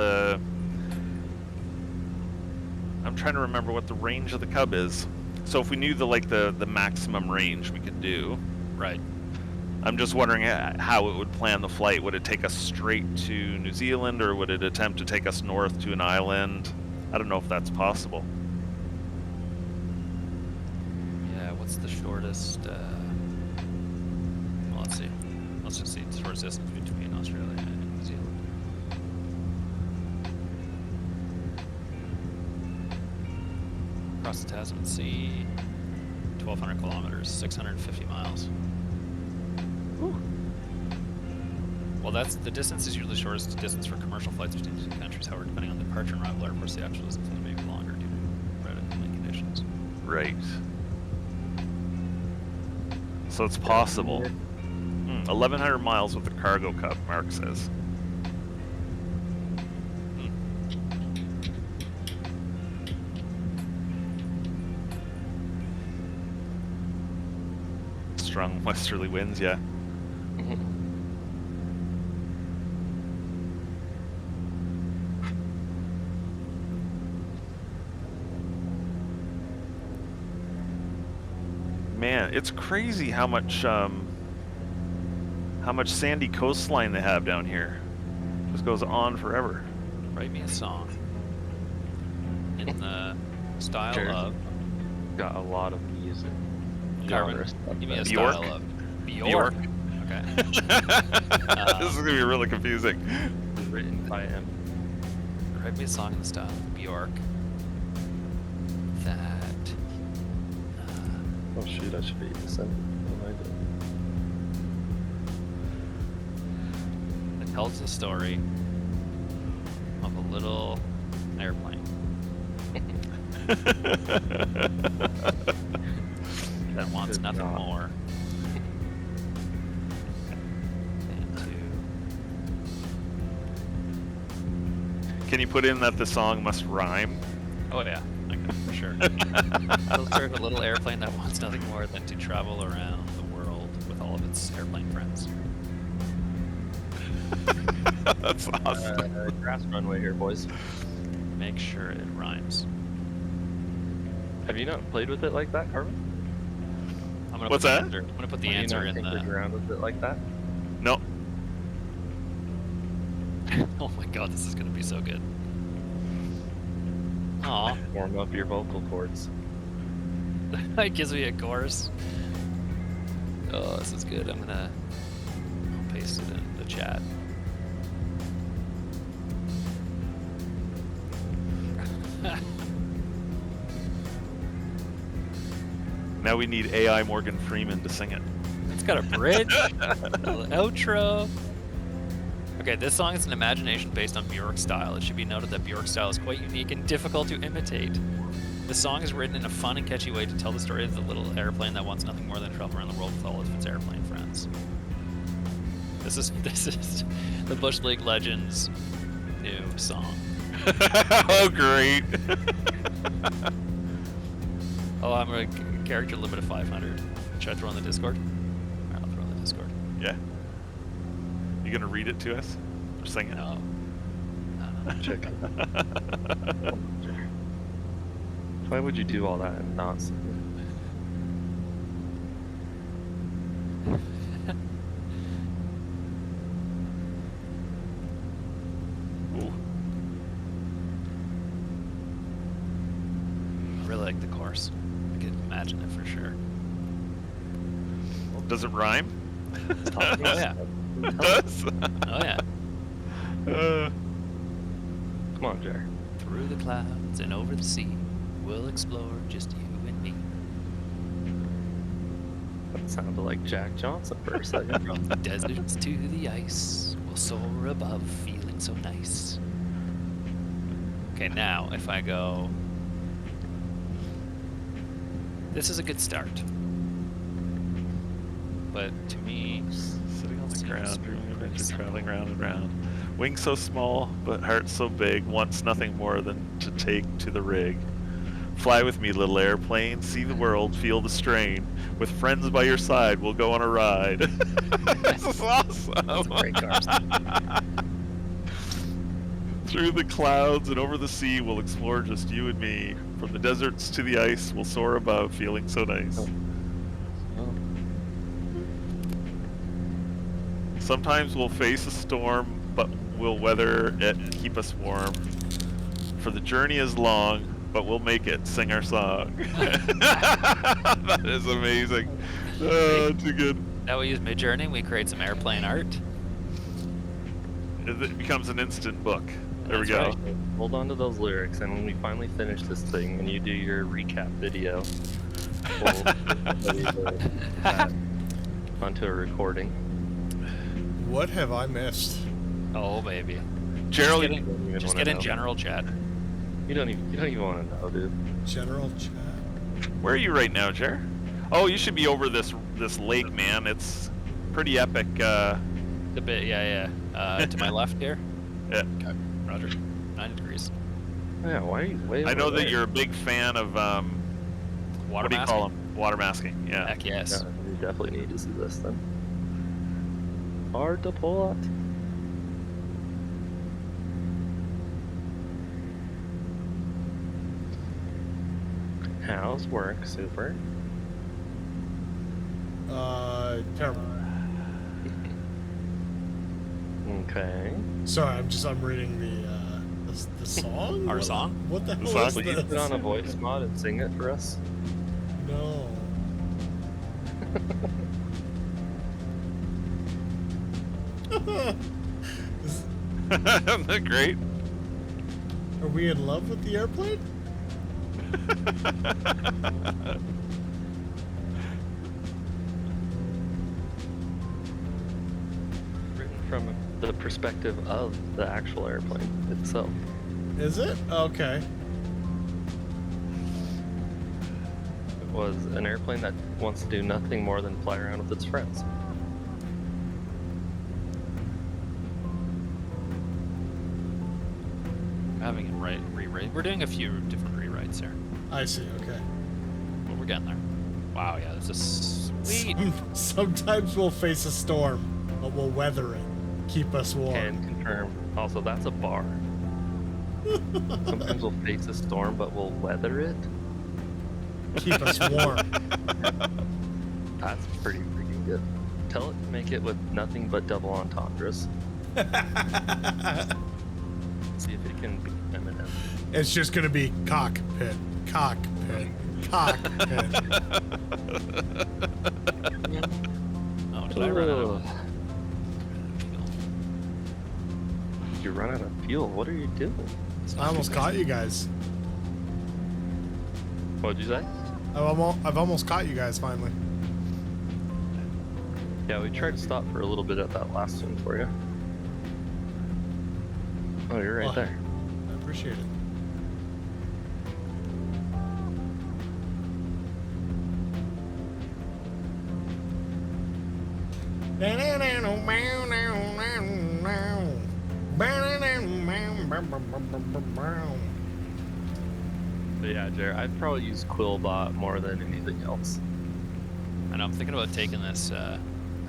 I'm trying to remember what the range of the Cub is. So if we knew the maximum range we could do, Right. I'm just wondering how it would plan the flight. Would it take us straight to New Zealand, or would it attempt to take us north to an island? I don't know if that's possible. Yeah. What's the shortest? Well, let's see. Let's just see the shortest distance between Australia and New Zealand. Across the Tasman Sea, 1,200 kilometers, 650 miles. Well, that's the distance is usually the shortest distance for commercial flights between two countries. However, depending on the departure and arrival airports, the actual distance may be longer due to credit and wind conditions. Right. So it's possible. 1,100 miles with the cargo Cub, Mark says. Strong westerly winds, yeah. Man, it's crazy how much sandy coastline they have down here. Just goes on forever. Write me a song in the style Jared's of got a lot of music. Carmen. genre stuff Give me a that- Bjork? style of Bjork. Okay. This is gonna be really confusing. written by him. Write me a song in the style of Bjork that Oh shoot, I should be sending. that tells the story of a little airplane that wants Good nothing God. more than to. Can you put in that the song must rhyme? Oh yeah, okay, for sure. It'll serve a little airplane that wants nothing more than to travel around the world with all of its airplane friends. That's awesome. Grass runway here, boys. Make sure it rhymes. Have you not played with it like that, Carmen? I'm gonna What's put the that? answer- I'm gonna put the Have answer you in not tinkered the. around with it like that? No. Oh my god, this is gonna be so good. Aw, Warm up your vocal cords. that gives me a chorus. Oh, this is good. I'll paste it in the chat. Now we need AI Morgan Freeman to sing it. It's got a bridge, a little outro. Okay, this song is an imagination based on Bjork's style. It should be noted that Bjork's style is quite unique and difficult to imitate. The song is written in a fun and catchy way to tell the story of the little airplane that wants nothing more than to travel around the world with all of its airplane friends. This is the Bush League Legends new song. Oh, great. Oh, I'm a character limit of 500. Should I throw in the Discord? Alright, I'll throw in the Discord. Yeah. You gonna read it to us? Or sing it? No. Check it. Why would you do all that and not sing Ooh. I really like the chorus. I can imagine it for sure. Does it rhyme? it? Oh yeah. It does? Oh yeah. Come on, Jer. Through the clouds and over the sea, we'll explore just you and me. That sounded like Jack Johnson for a second. From the deserts to the ice, we'll soar above, feeling so nice. Okay, now if I go, this is a good start. But to me, Sitting on the seems ground, dreaming of adventure, simple. traveling round and round. Wings so small, but heart so big, wants nothing more than to take to the rig. Fly with me, little airplane, see the world, feel the strain. With friends by your side, we'll go on a ride. This is awesome. That's a great car. Through the clouds and over the sea, we'll explore just you and me. From the deserts to the ice, we'll soar above, feeling so nice. Oh. Sometimes we'll face a storm, but we'll weather it and keep us warm. For the journey is long, but we'll make it. Sing our song. That is amazing. Too good. Now we use Midjourney, we create some airplane art. It becomes an instant book. There we That's go. right. Hold on to those lyrics, and when we finally finish this thing and you do your recap video, we'll put that onto a recording. What have I missed? Oh baby. Gerald, You don't even Just wanna get in know. general chat. You don't even want to know, dude. General chat. where are you right now, Jer? Oh, you should be over this lake, man. It's pretty epic. A bit, yeah. To my left here. Yeah. Okay, Roger. 90 degrees. Yeah, why are you way I over know that there? you're a big fan of Water what do you masking? call them? Water masking. Yeah. Heck yes. Yeah, you definitely need to see this then. Hard to pull out. How's work? Super. Terrible. Okay. Sorry, I'm reading the song. Our song? What the hell song? is Will you put this? on a voice mod and sing it for us? No. Isn't that great? Are we in love with the airplane? Written from the perspective of the actual airplane itself. Is it? Okay. It was an airplane that wants to do nothing more than fly around with its friends. Having it rewrite. We're doing a few different rewrites here. I see. Okay. But we're getting there. Wow, yeah, this is sweet. Sometimes we'll face a storm, but we'll weather it. Keep us warm. Can confirm. Also, that's a bar. Sometimes we'll face a storm, but we'll weather it. Keep us warm. That's pretty freaking good. Tell it to make it with nothing but double entendres. See if it can be Eminem. It's just gonna be cockpit, cockpit, cockpit. Oh, did I run out of Did you run out of fuel? What are you doing? I almost caught you guys. What'd you say? I've almost caught you guys finally. Yeah, we tried to stop for a little bit at that last one for you. Oh, you're right there. I appreciate it. But yeah, Jared, I'd probably use Quillbot more than anything else. And I'm thinking about taking this,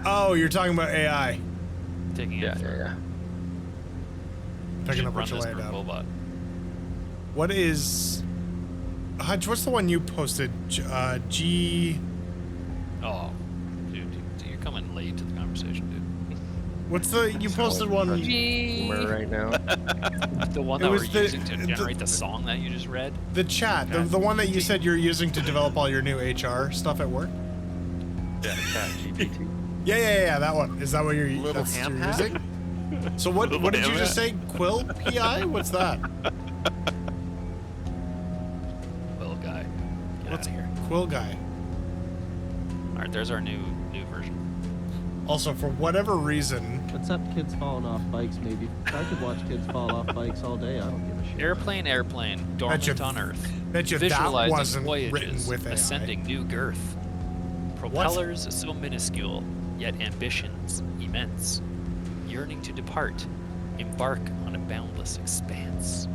Oh, you're talking about AI. taking it for. Yeah. Picking should up run what you this laid for out. Quillbot. What is... Hutch, what's the one you posted? G... Oh, dude, you're coming late to the conversation, dude. What's the... You posted one... Boomer right now. The one It that we're was the- using to generate the song that you just read. The chat. The one that you said you're using to develop all your new HR stuff at work? Yeah, ChatGPT. Yeah, that one. Is that what you're, Little that's ham you're hat? using? So what did you just say? Quill PI? What's that? Quill guy. Get What's out of here. Quill guy? All right, there's our new version. Also, for whatever reason, Except kids falling off bikes, maybe. I could watch kids fall off bikes all day. I don't give a shit. Airplane, dormant on Earth. bet you that Visualizing wasn't written voyages, with AI. ascending new girth. Propellers so minuscule, yet ambitions immense. Yearning to depart, embark on a boundless expanse.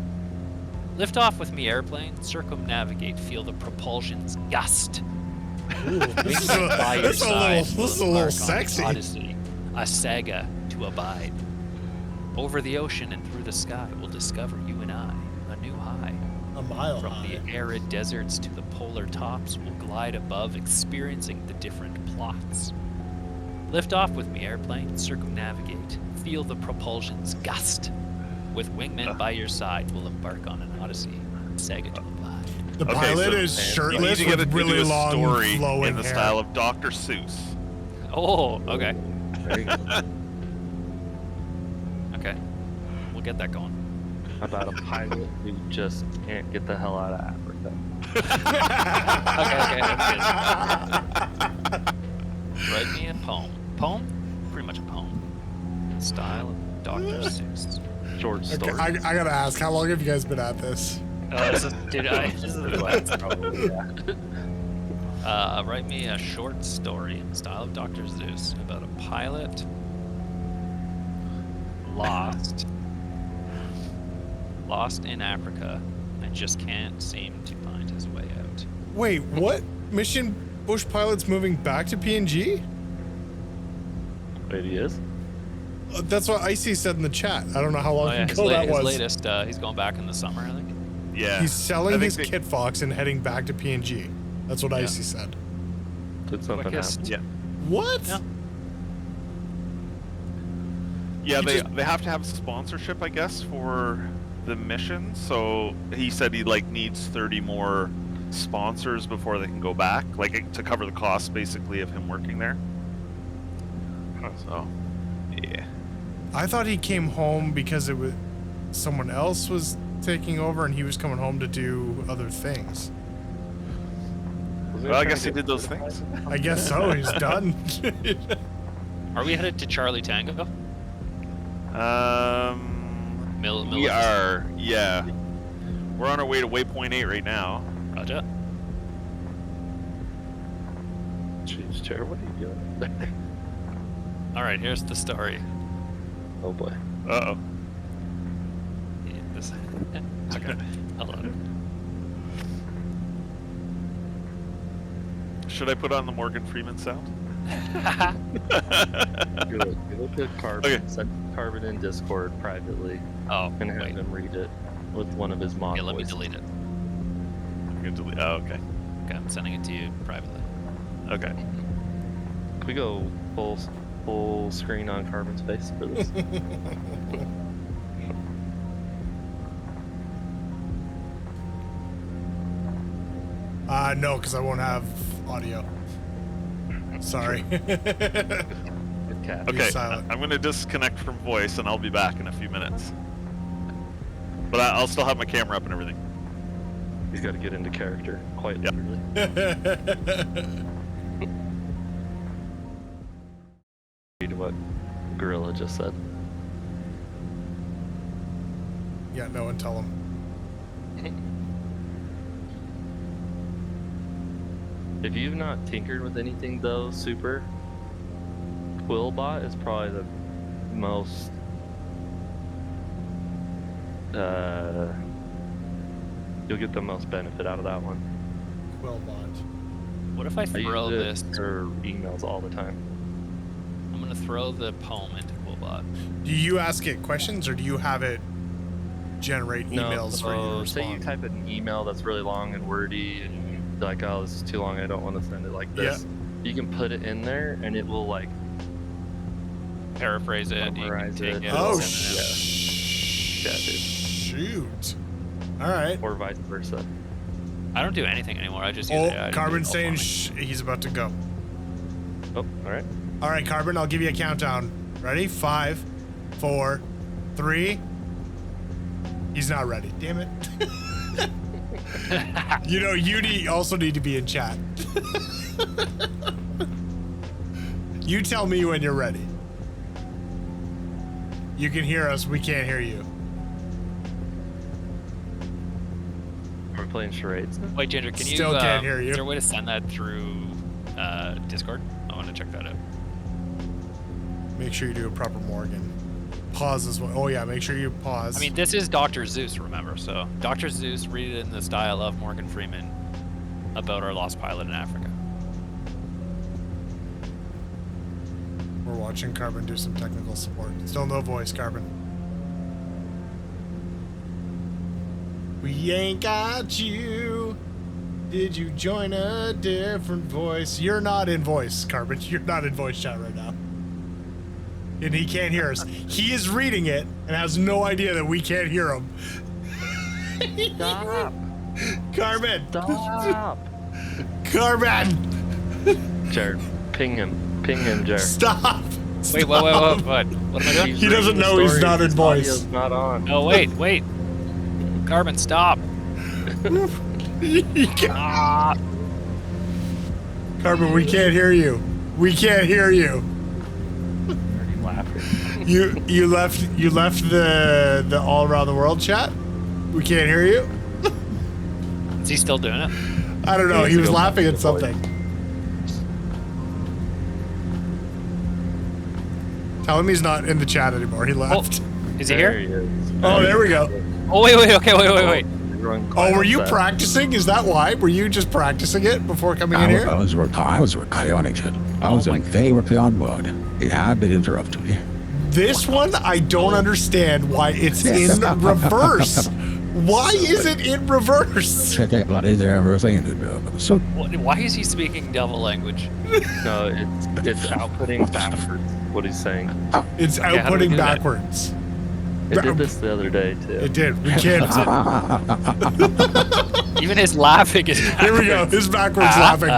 Lift off with me, airplane. Circumnavigate, feel the propulsion's gust. This is Winged by your this is a little, side, this we'll is a little embark on an sexy. Odyssey, a saga to abide. Over the ocean and through the sky, we'll discover you and I a new high. A mile From high. the arid deserts to the polar tops, we'll glide above, experiencing the different plots. Lift off with me, airplane. Circumnavigate. Feel the propulsion's gust. With wingmen by your side, we'll embark on an odyssey. Saga to abide. The Okay, pilot so is you shirtless need to with do really a long, story flowing in the hair. style of Dr. Seuss. Oh, okay. There you go. Okay. We'll get that going. About a pilot who just can't get the hell out of Africa. Okay, that's good. Write me a poem. Poem? Pretty much a poem. Style of Dr. Seuss. Short story. I gotta ask, how long have you guys been at this? This is the last. Probably, yeah. Write me a short story in the style of Dr. Seuss about a pilot lost in Africa and just can't seem to find his way out. Wait, what? Mission Bush pilot's moving back to PNG? Wait, he is? That's what Icy said in the chat. I don't know how long Oh yeah, ago that his was. latest. He's going back in the summer, I think. Yeah. He's selling his they- Kit Fox and heading back to PNG. That's what Icy said. Did something Quickest. happen? Yeah. What? Yeah. Yeah, He they have to have sponsorship, I guess, for the mission. So he said he needs 30 more sponsors before they can go back, to cover the cost basically of him working there. So, yeah. I thought he came home because it was someone else was taking over and he was coming home to do other things. Well, I guess he did those things. I guess so. He's done. Are we headed to Charlie Tango? We are, yeah. We're on our way to waypoint 8 right now. Roger. Jeez, Jared, what are you doing? All right, here's the story. Oh boy. Uh-oh. Yeah, this. Okay. Hold on. Should I put on the Morgan Freeman sound? Good. You look at Carbon. Okay. Send Carbon in Discord privately Oh, and have wait. him read it with one of his mock Yeah, let me voices. delete it. I'm gonna delete. Oh, okay. Okay, I'm sending it to you privately. Okay. Can we go full screen on Carbon's face for this? No, because I won't have audio. Sorry. Good cat. Okay. silent. I'm gonna disconnect from voice, and I'll be back in a few minutes. But I'll still have my camera up and everything. He's got to get into character, quite literally. Read what Gorilla just said. Yeah, no one tell him. If you've not tinkered with anything though, Super, Quillbot is probably the most you'll get the most benefit out of that one. Quillbot. What if I I throw use this? it for emails all the time. I'm gonna throw the poem into Quillbot. Do you ask it questions or do you have it generate emails for you to respond? Say you type an email that's really long and wordy and you're like, oh, this is too long, I don't want to send it like this. Yeah. You can put it in there and it will like Paraphrase it. You can summarize take it. it. Oh, and send it. Yeah, dude. shoot. All right. Or vice versa. I don't do anything anymore. I just use Oh, AI to do Carbon's all saying plumbing. he's about to go. Oh, all right. All right, Carbon, I'll give you a countdown. Ready? 5, 4, 3. He's not ready. Damn it. You know, you also need to be in chat. You tell me when you're ready. You can hear us. We can't hear you. We're playing charades. Wait, Ginger, can you? Still can't hear you. Is there a way to send that through Discord? I want to check that out. Make sure you do a proper Morgan. Pause as well. Oh, yeah. Make sure you pause. I mean, this is Dr. Zeus, remember? So, Dr. Zeus, read it in the style of Morgan Freeman about our lost pilot in Africa. we're watching Carbon do some technical support. Still no voice, Carbon. We ain't got you. Did you join a different voice? You're not in voice, Carbon. You're not in voice chat right now. And he can't hear us. He is reading it and has no idea that we can't hear him. Stop. Carbon. Stop. Carbon. Jared, ping him. Ping him, Jared. Stop. Wait, what? What am I doing? He doesn't know he's not in voice. Audio's not on. Oh, wait. Carbon, stop. Ah. Carbon, we can't hear you. We can't hear you. Already laughing. You left the all around the world chat. We can't hear you. Is he still doing it? I don't know. He He needs was to go laughing back at to the voice. something. Tell him he's not in the chat anymore. He left. Is he There here? he is. Oh, there we go. Oh, wait. Okay, wait. Oh, were you practicing? Is that why? Were you just practicing it before coming in here? I was recording it. I was in favor on board. It had been interrupted me. This one, I don't understand why it's in reverse. Why is it in reverse? Check out what is everything to do. So Why is he speaking devil language? No, it's outputting backwards. What he's saying. It's how do we outputting do that? backwards. It did this the other day too. It did. We can't. Even his laughing is backwards. Here we go. His backwards laughing.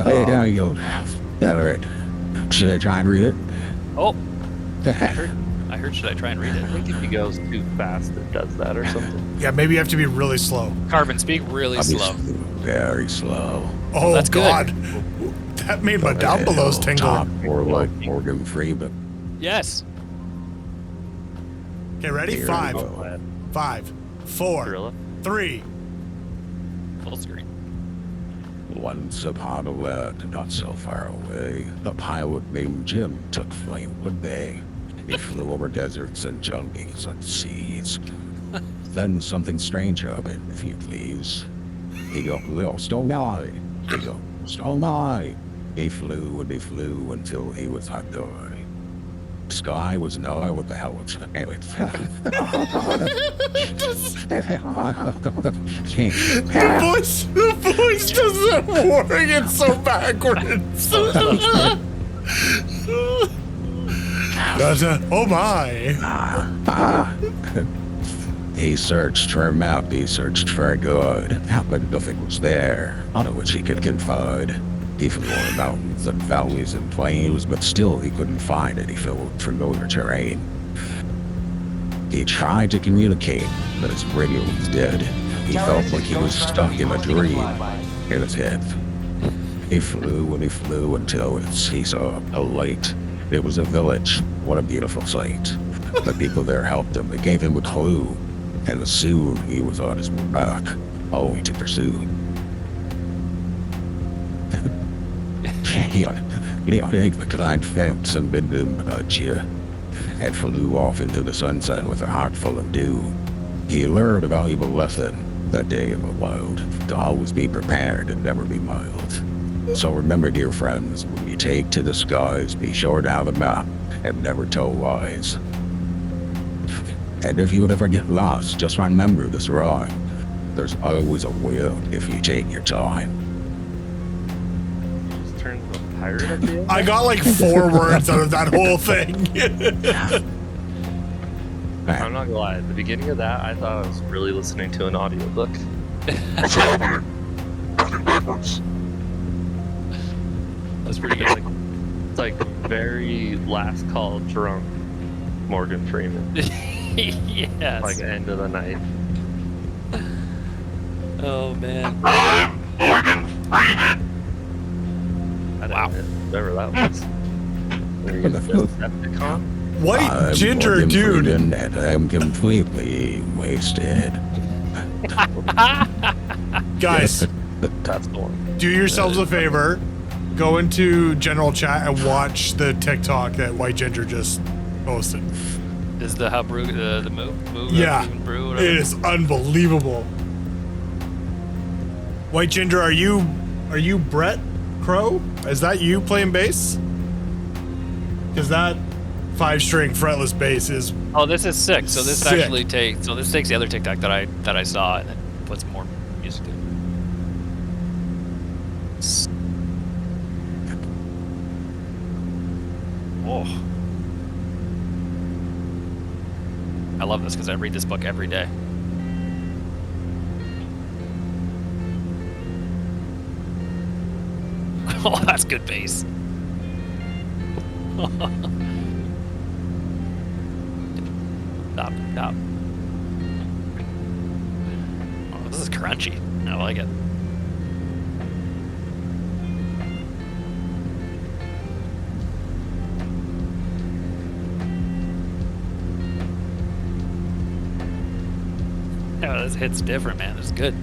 hey, there you go. All right. Should I try and read it? Oh, I heard. Should I try and read I it? think if he goes too fast, it does that or something. Yeah, maybe you have to be really slow. Carbon, speak really I'll be slow. very slow. Oh, that's good. God. That made my down belows tingle. Talk more like Morgan Freeman. Yes. Okay, ready? Here we 5, go. 5, 4, Gorilla. 3. Full screen. Once upon a land not so far away, a pilot named Jim took flight one day. He flew over deserts and jungles and seas. Then something strange happened, if you please. He got lost all night. He got lost all night. He flew and he flew until he was outdoors. Sky was no, what the hell was it? Anyway. The voice doesn't work. It's so backwards. Oh my. He searched for a map, he searched for a good, but nothing was there on which he could confide. He flew over mountains and valleys and plains, but still he couldn't find any familiar terrain. He tried to communicate, but his radio was dead. He felt like he was stuck in a dream in his head. He flew and he flew until he saw a light. It was a village. What a beautiful sight. The people there helped him. They gave him a clue. And soon he was on his way back, only to pursue. He ate the kind fence and bid him adieu, and flew off into the sunset with a heart full of dew. He learned a valuable lesson that day in the wild, to always be prepared and never be mild. So remember, dear friends, when you take to the skies, be sure to have a map and never tell lies. And if you ever get lost, just remember this rhyme. There's always a will if you take your time. Just turned into a pirate at the end? I got like 4 words out of that whole thing. I'm not gonna lie, at the beginning of that, I thought I was really listening to an audiobook. That's pretty good. It's like very last call drunk Morgan Freeman. Yes. Like end of the night. Oh man. Wow. Whatever that was. Decepticon? White I'm ginger Morgan dude. Freeman, and I'm completely wasted. Guys, That's the one. do yourselves a favor. Go into general chat and watch the TikTok that White Ginger just posted. Is the how brew the move Yeah, brew, it whatever? is unbelievable. White Ginger, are you Brett Crow? Is that you playing bass? Because that 5-string fretless bass is Oh, this is sick. So this Sick. actually takes. So this takes the other TikTok that I saw and then puts more music to it. Oh. I love this because I read this book every day. Oh, that's good bass. Stop. Oh, this is crunchy. I like it. Yeah, this hit's different, man. It's good.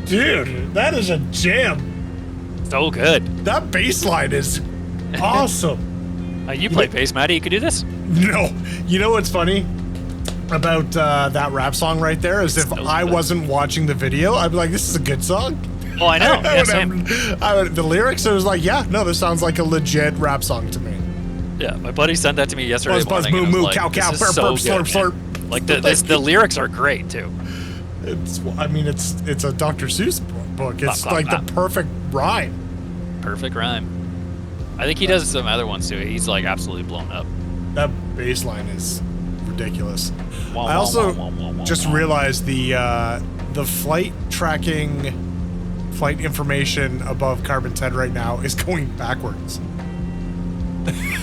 dude, that is a jam. So good. That bass line is awesome. You play bass, Maddie. You could do this. No, you know what's funny about that rap song right there is if So I good. wasn't watching the video, I'd be like, this is a good song. Oh, I know. Yeah, same. The lyrics, I was like, yeah, no, this sounds like a legit rap song to me. Yeah, my buddy sent that to me yesterday Buzz, buzz, morning. moo, and I moo, was like, cow, this cow, is burp, so burp, good, slurp, man. slurp. Like the lyrics are great too. It's a Dr. Seuss book. It's Blah, blah, like blah. the perfect rhyme. Perfect rhyme. I think he does some other ones too. He's like absolutely blown up. That bass line is ridiculous. Wah, I wah, also wah, wah, wah, just wah. realized the flight information above Carbon 10 right now is going backwards.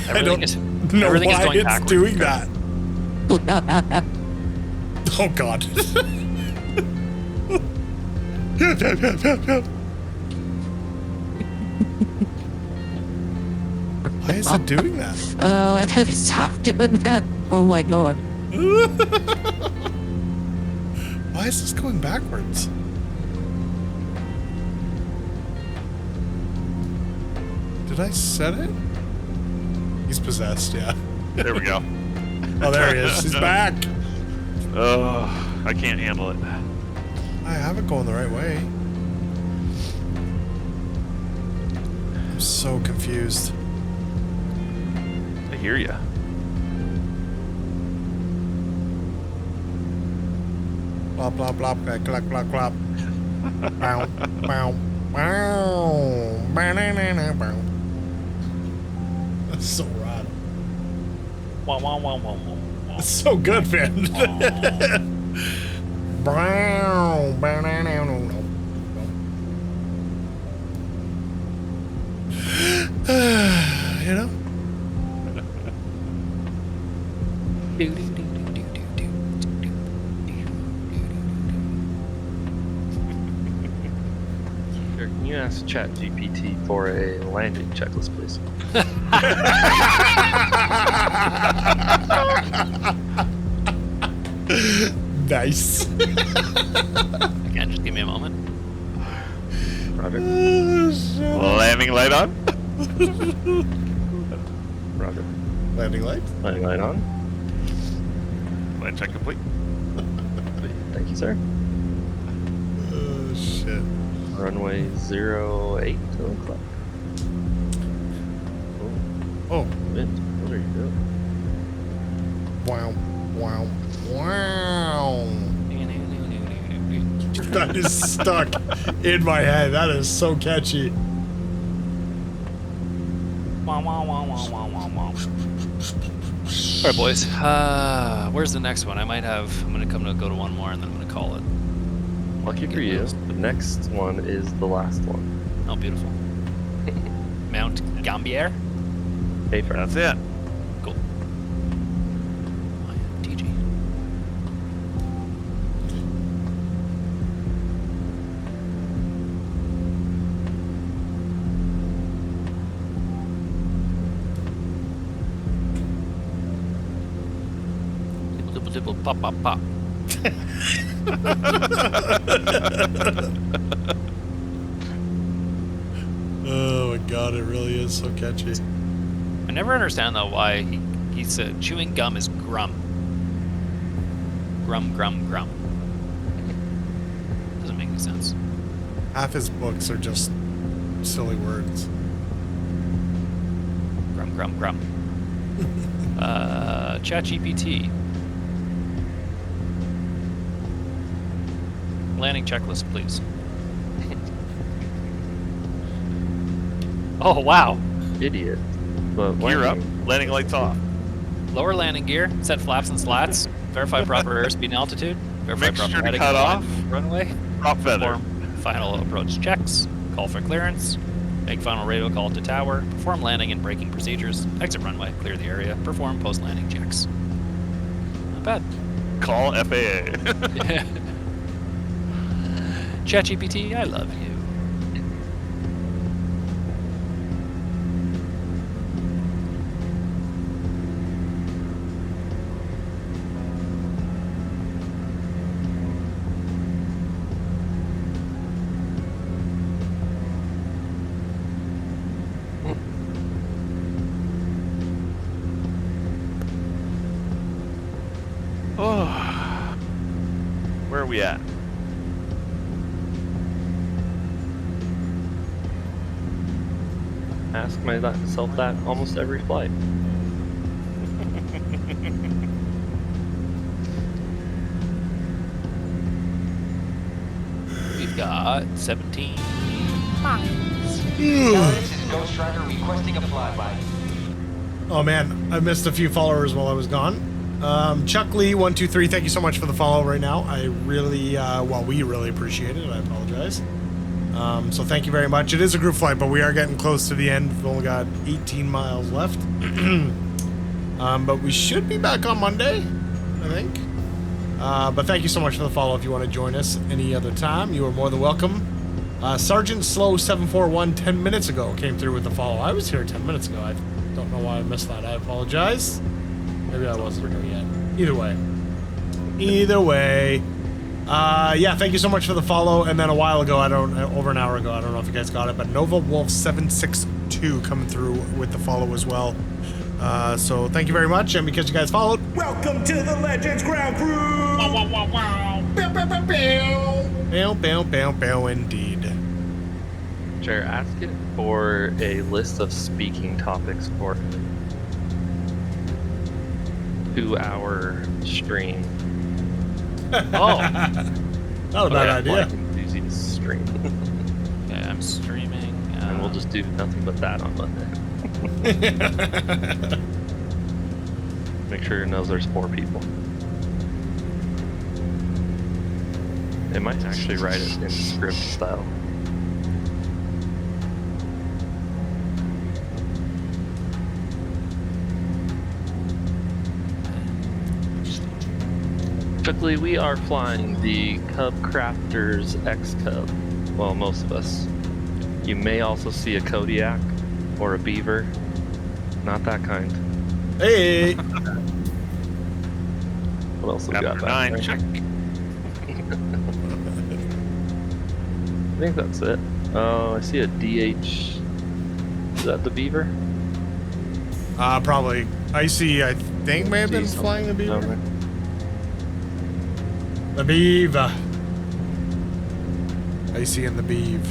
Everything is know everything is why going it's backwards. doing that. Oh God. Why is it doing that? Oh, I have stopped doing that. Oh my God. Why is this going backwards? Did I set it? He's possessed, yeah. There we go. Oh, there he is. He's back. Oh, I can't handle it. I have it going the right way. I'm so confused. I hear ya. Blah, blah, blah, blah, blah, blah, blah. Bow, bow, bow, bow, bow, bow. So rad. Wah, wah, wah, wah, wah. It's so good, man. Brown. You know? Can you ask ChatGPT for a landing checklist, please? Nice. Again, just give me a moment. Roger. Landing light on. Roger. Landing light. Landing light on. Land check complete. Thank you, sir. Oh, shit. Runway 08 to the clock. Oh. Wind, what are you doing? Wow. Wow. Wow. That is stuck in my head. That is so catchy. Wah, wah, wah, wah, wah, wah, wah. All right, boys. Where's the next one? I'm gonna go to one more and then I'm gonna call it. Lucky for you, the next one is the last one. Oh, beautiful. Mount Gambier. Hey, friend. That's it. Cool. TG. Dibble, dibble, pop, pop, pop. Oh my god, it really is so catchy. I never understand though why he said chewing gum is grum. Grum, grum, grum. Doesn't make any sense. Half his books are just silly words. Grum, grum, grum. ChatGPT. Landing checklist, please. Oh, wow. Idiot. But Gear up. Landing lights off. Lower landing gear. Set flaps and slats. Verify proper airspeed and altitude. Verify Make proper sure to heading cut and off. runway. Drop feather. Perform final approach checks. Call for clearance. Make final radio call to tower. Perform landing and braking procedures. Exit runway. Clear the area. Perform post-landing checks. Not bad. Call FAA. ChatGPT, I love you. Oh. Where are we at? Ask myself that almost every flight. We've got 17 miles. This is Ghost Rider requesting a flyby. Oh man, I missed a few followers while I was gone. Chuck Lee 123, thank you so much for the follow right now. I really, we really appreciate it. I apologize. So thank you very much. It is a group flight, but we are getting close to the end. We've only got 18 miles left. But we should be back on Monday, I think. But thank you so much for the follow. If you want to join us any other time, you are more than welcome. Sergeant Slow 741 10 minutes ago came through with the follow. I was here 10 minutes ago. I don't know why I missed that. I apologize. Maybe I wasn't here yet. Either way. Yeah, thank you so much for the follow. And then a while ago, over an hour ago, I don't know if you guys got it, but Nova Wolf 762 coming through with the follow as well. So thank you very much, and because you guys followed, Welcome to the Legends Ground Crew! Wow, wow, wow, wow. Bow, bow, bow, bow. bow, bow, bow, indeed. Chair, ask it for a list of speaking topics for 2-hour stream. Oh. Not a bad idea. Flight enthusiast stream. Okay, I'm streaming. And we'll just do nothing but that on Monday. Make sure your nose there's 4 people. It might actually write it in script style. Typically, we are flying the Cub Crafters xCub. Well, most of us. You may also see a Kodiak or a Beaver. Not that kind. Hey! What else have we got Chapter back 9, there? check. I think that's it. Oh, I see a DH. Is that the Beaver? Probably. Icy, I think, may have been See flying the something down Beaver. there. The Beaver. Icy and the Beav.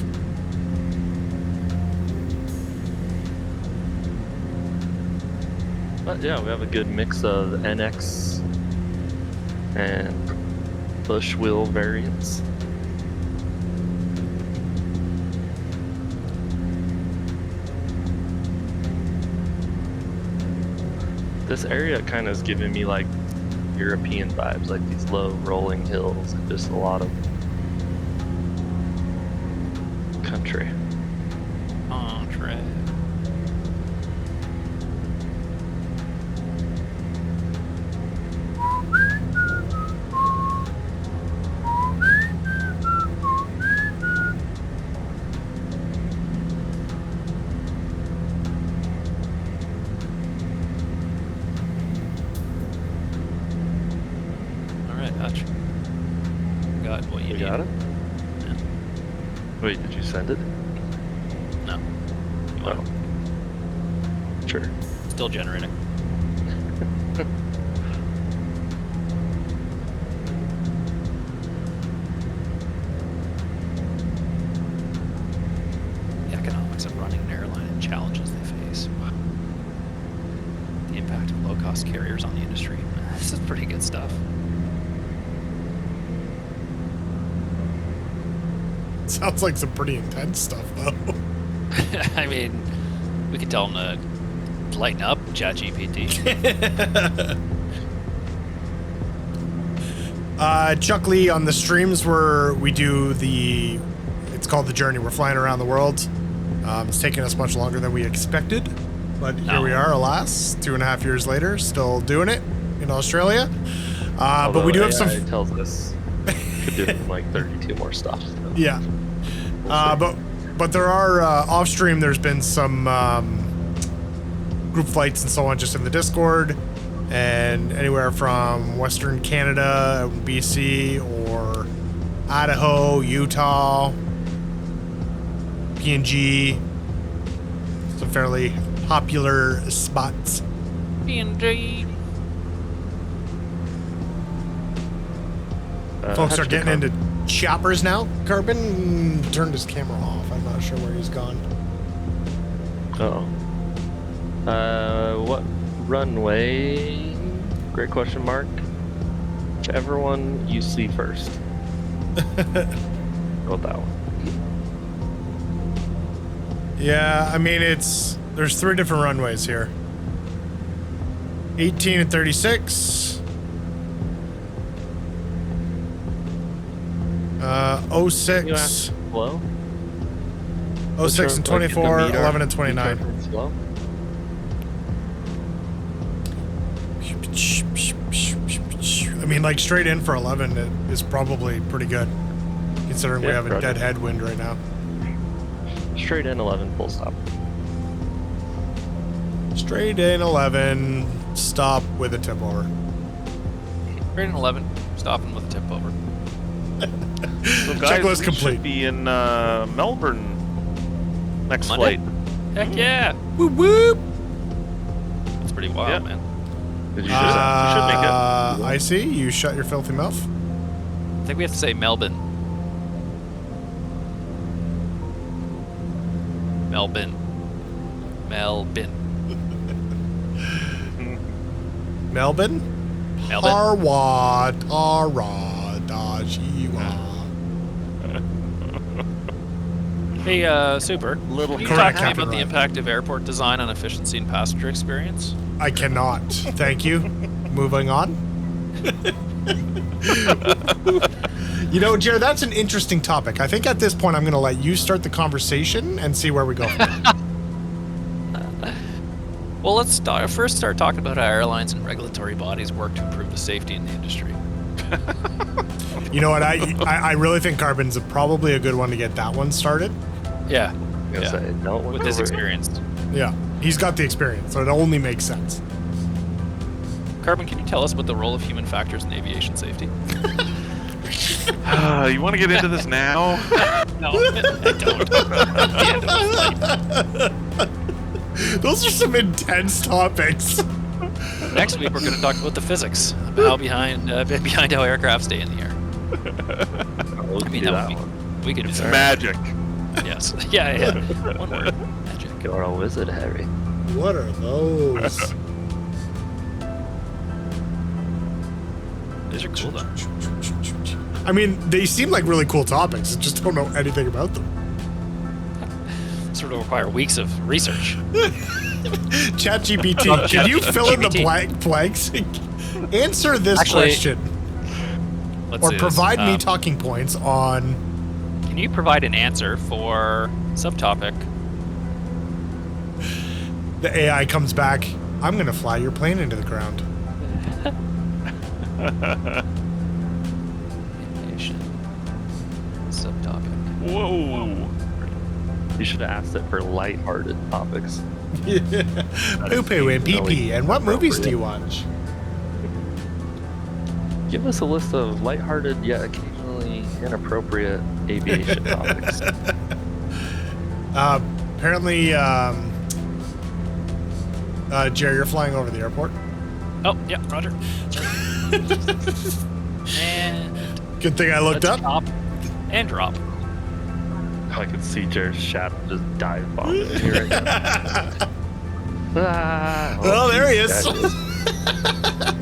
But yeah, we have a good mix of NX and Bush wheel variants. This area kind of is giving me like European vibes, like these low rolling hills and just a lot of country. Entree. Alright, Hutch. Got what you You need. got it? Yeah. Wait, did you send it? No. You want Oh. Sure. it? Still generating. The economics of running an airline and challenges they face. Wow. The impact of low-cost carriers on the industry. This is pretty good stuff. Sounds like some pretty intense stuff, though. I mean, we could tell them to lighten up, ChatGPT. Chuck Lee on the streams where we do it's called The Journey. We're flying around the world. It's taken us much longer than we expected, but here we are, alas, 2.5 years later, still doing it in Australia. But we do have some. AI tells us could do it in like 32 more stops. So. Yeah. But there are off stream. There's been some group flights and so on just in the Discord, and anywhere from Western Canada, BC, or Idaho, Utah, PNG. Some fairly popular spots. PNG. Folks are getting into choppers now. Carbon turned his camera off. I'm not sure where he's gone. Oh. What runway? Great question mark. Whichever one you see first. Go with that one. Yeah, I mean, there's 3 different runways here. 18 and 36. 06. Slow? 06 and 24, 11 and 29. Slow? I mean, like straight in for 11 is probably pretty good, considering we have a dead headwind right now. Straight in 11, full stop. Straight in 11, stop with a tip over. Straight in 11, stopping with a tip over. So guys, Checklist we complete. should be in Melbourne next Monday? flight. Heck yeah! Whoop whoop! That's pretty wild, Yeah. man. Did you we should make it. I see. You shut your filthy mouth. I think we have to say Melbourne. Melbourne. Melbourne. Melbourne? Melbourne. Harwad, Aradajiwa. Hey, Super. Little Can you Correct, talk to me Captain about the Ryan. impact of airport design on efficiency and passenger experience? I cannot. Thank you. Moving on. You know, Jared, that's an interesting topic. I think at this point I'm going to let you start the conversation and see where we go from there. Well, let's first start talking about how airlines and regulatory bodies work to improve the safety in the industry. You know what? I really think Carbon's probably a good one to get that one started. Yeah. I was gonna say, don't look With his over- experience. Yeah, he's got the experience, so it only makes sense. Carbon, can you tell us about the role of human factors in aviation safety? You want to get into this now? No, I don't. At the end of the flight. Those are some intense topics. Next week, we're going to talk about the physics about behind how aircraft stay in the air. We'll I mean, do that that would one. be, we could. It's magic. Yes. Yeah. One word. Magic. You're a wizard, Harry. What are those? These are cool though. I mean, they seem like really cool topics. I just don't know anything about them. Sort of require weeks of research. ChatGPT, can you fill in the blanks? Answer this question. Let's Or do this. provide me talking points on... Can you provide an answer for subtopic? The AI comes back. I'm going to fly your plane into the ground. Aviation subtopic. Whoa. You should have asked it for lighthearted topics. Poo-poo and pee-pee. And what movies do you watch? Give us a list of lighthearted yet occasionally inappropriate aviation topics. Apparently, Jerry, you're flying over the airport. Oh, yeah, Roger. And Good thing I looked let's up. Stop and drop. I could see Jared's shadow just dive bombing here right now. Well, there he is.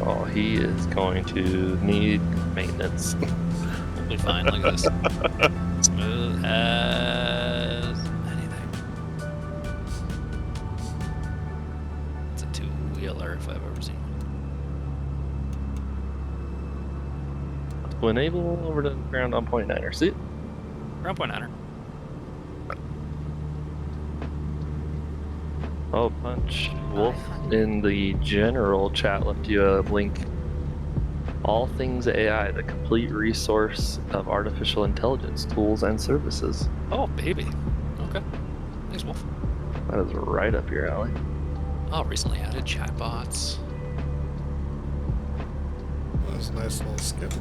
Oh, he is going to need maintenance. We'll be fine. Look at this. Smooth as anything. It's a two-wheeler if I've ever seen one. Will enable over to the ground on point 9er. See it? Ground point niner. Oh, Punch Wolf in the general chat left you a link. All things AI, the complete resource of artificial intelligence tools and services. Oh, baby. Okay. Thanks, Wolf. That is right up your alley. Oh, recently added chatbots. That was a nice little skip.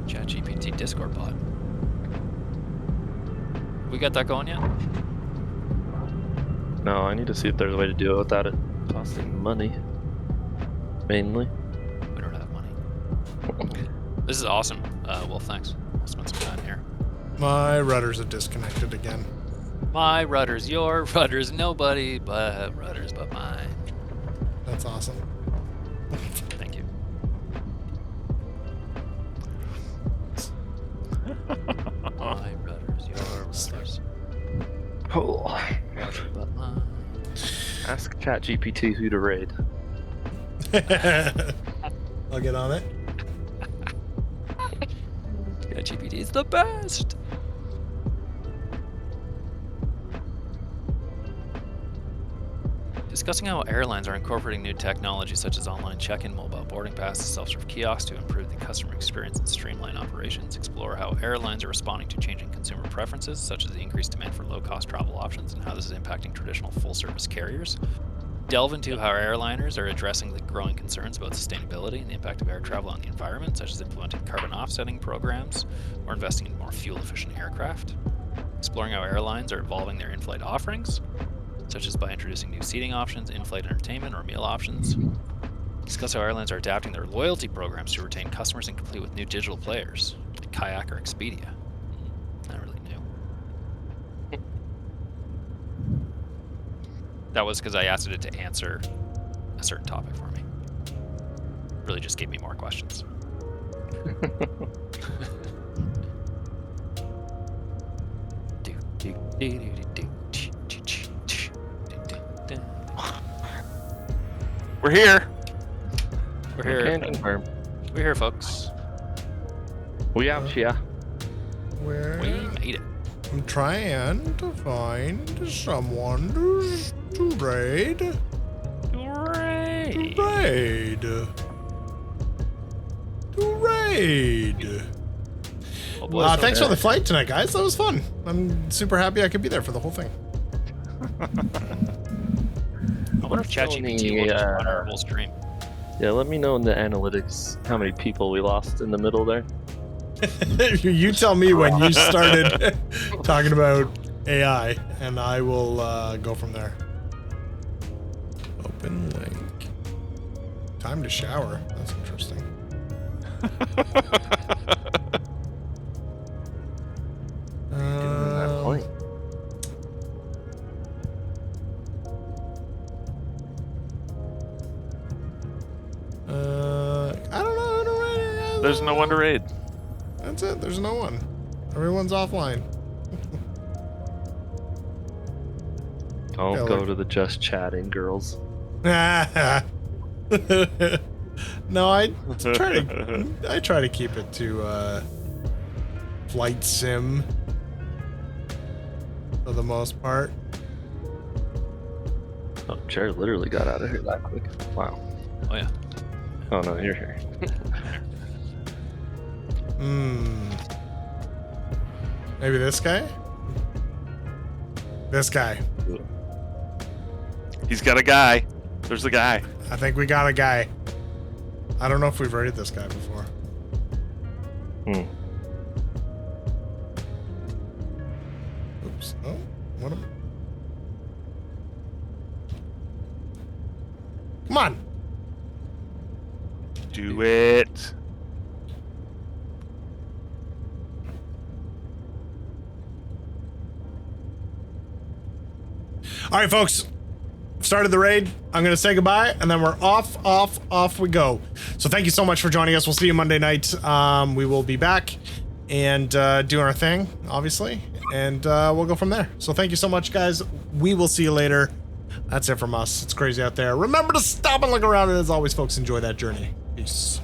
ChatGPT Discord bot. We got that going yet? No, I need to see if there's a way to do it without it costing money. Mainly. We don't have money. This is awesome. Wolf, thanks. I'll spend some time here. My rudders are disconnected again. My rudders, your rudders, nobody but rudders but mine. That's awesome. Thank you. My rudders, your rudders. Oh. Rudders but mine. Ask ChatGPT who to raid. I'll get on it. ChatGPT is the best. Discussing how airlines are incorporating new technology such as online check-in, mobile boarding passes, self-serve kiosks to improve the customer experience and streamline operations. Explore how airlines are responding to changing consumer preferences, such as the increased demand for low-cost travel options and how this is impacting traditional full-service carriers. Delve into how airliners are addressing the growing concerns about sustainability and the impact of air travel on the environment, such as implementing carbon offsetting programs or investing in more fuel-efficient aircraft. Exploring how airlines are evolving their in-flight offerings, such as by introducing new seating options, in-flight entertainment, or meal options. Discuss how airlines are adapting their loyalty programs to retain customers and complete with new digital players, like Kayak or Expedia. Not really new. That was because I asked it to answer a certain topic for me. Really just gave me more questions. We're here. We're Can here. confirm. We're here, folks. We out here. Where? We made it. I'm trying to find someone to raid. Hooray! Raid. To raid. Oh, boy, Thanks for the flight tonight, guys. That was fun. I'm super happy I could be there for the whole thing. I wonder if ChatGPT will just run our whole stream. Yeah, let me know in the analytics how many people we lost in the middle there. You tell me when you started talking about AI, and I will go from there. Open link. Time to shower. That's interesting. I don't know how to raid it. There's no one to raid. That's it. There's no one. Everyone's offline. Don't Yeah, go like- to the just chatting girls. No, I try to keep it to flight sim for the most part. Oh, Jared literally got out of here that quick. Wow. Oh yeah. Oh no, you're here. Maybe this guy? This guy. He's got a guy. There's a guy. I think we got a guy. I don't know if we've rated this guy before. Oops. Oh, what am... Come on. Do it. All right, folks. Started the raid. I'm going to say goodbye, and then we're off we go. So thank you so much for joining us. We'll see you Monday night. We will be back and doing our thing, obviously, and we'll go from there. So thank you so much, guys. We will see you later. That's it from us. It's crazy out there. Remember to stop and look around, and as always, folks, enjoy that journey. Peace.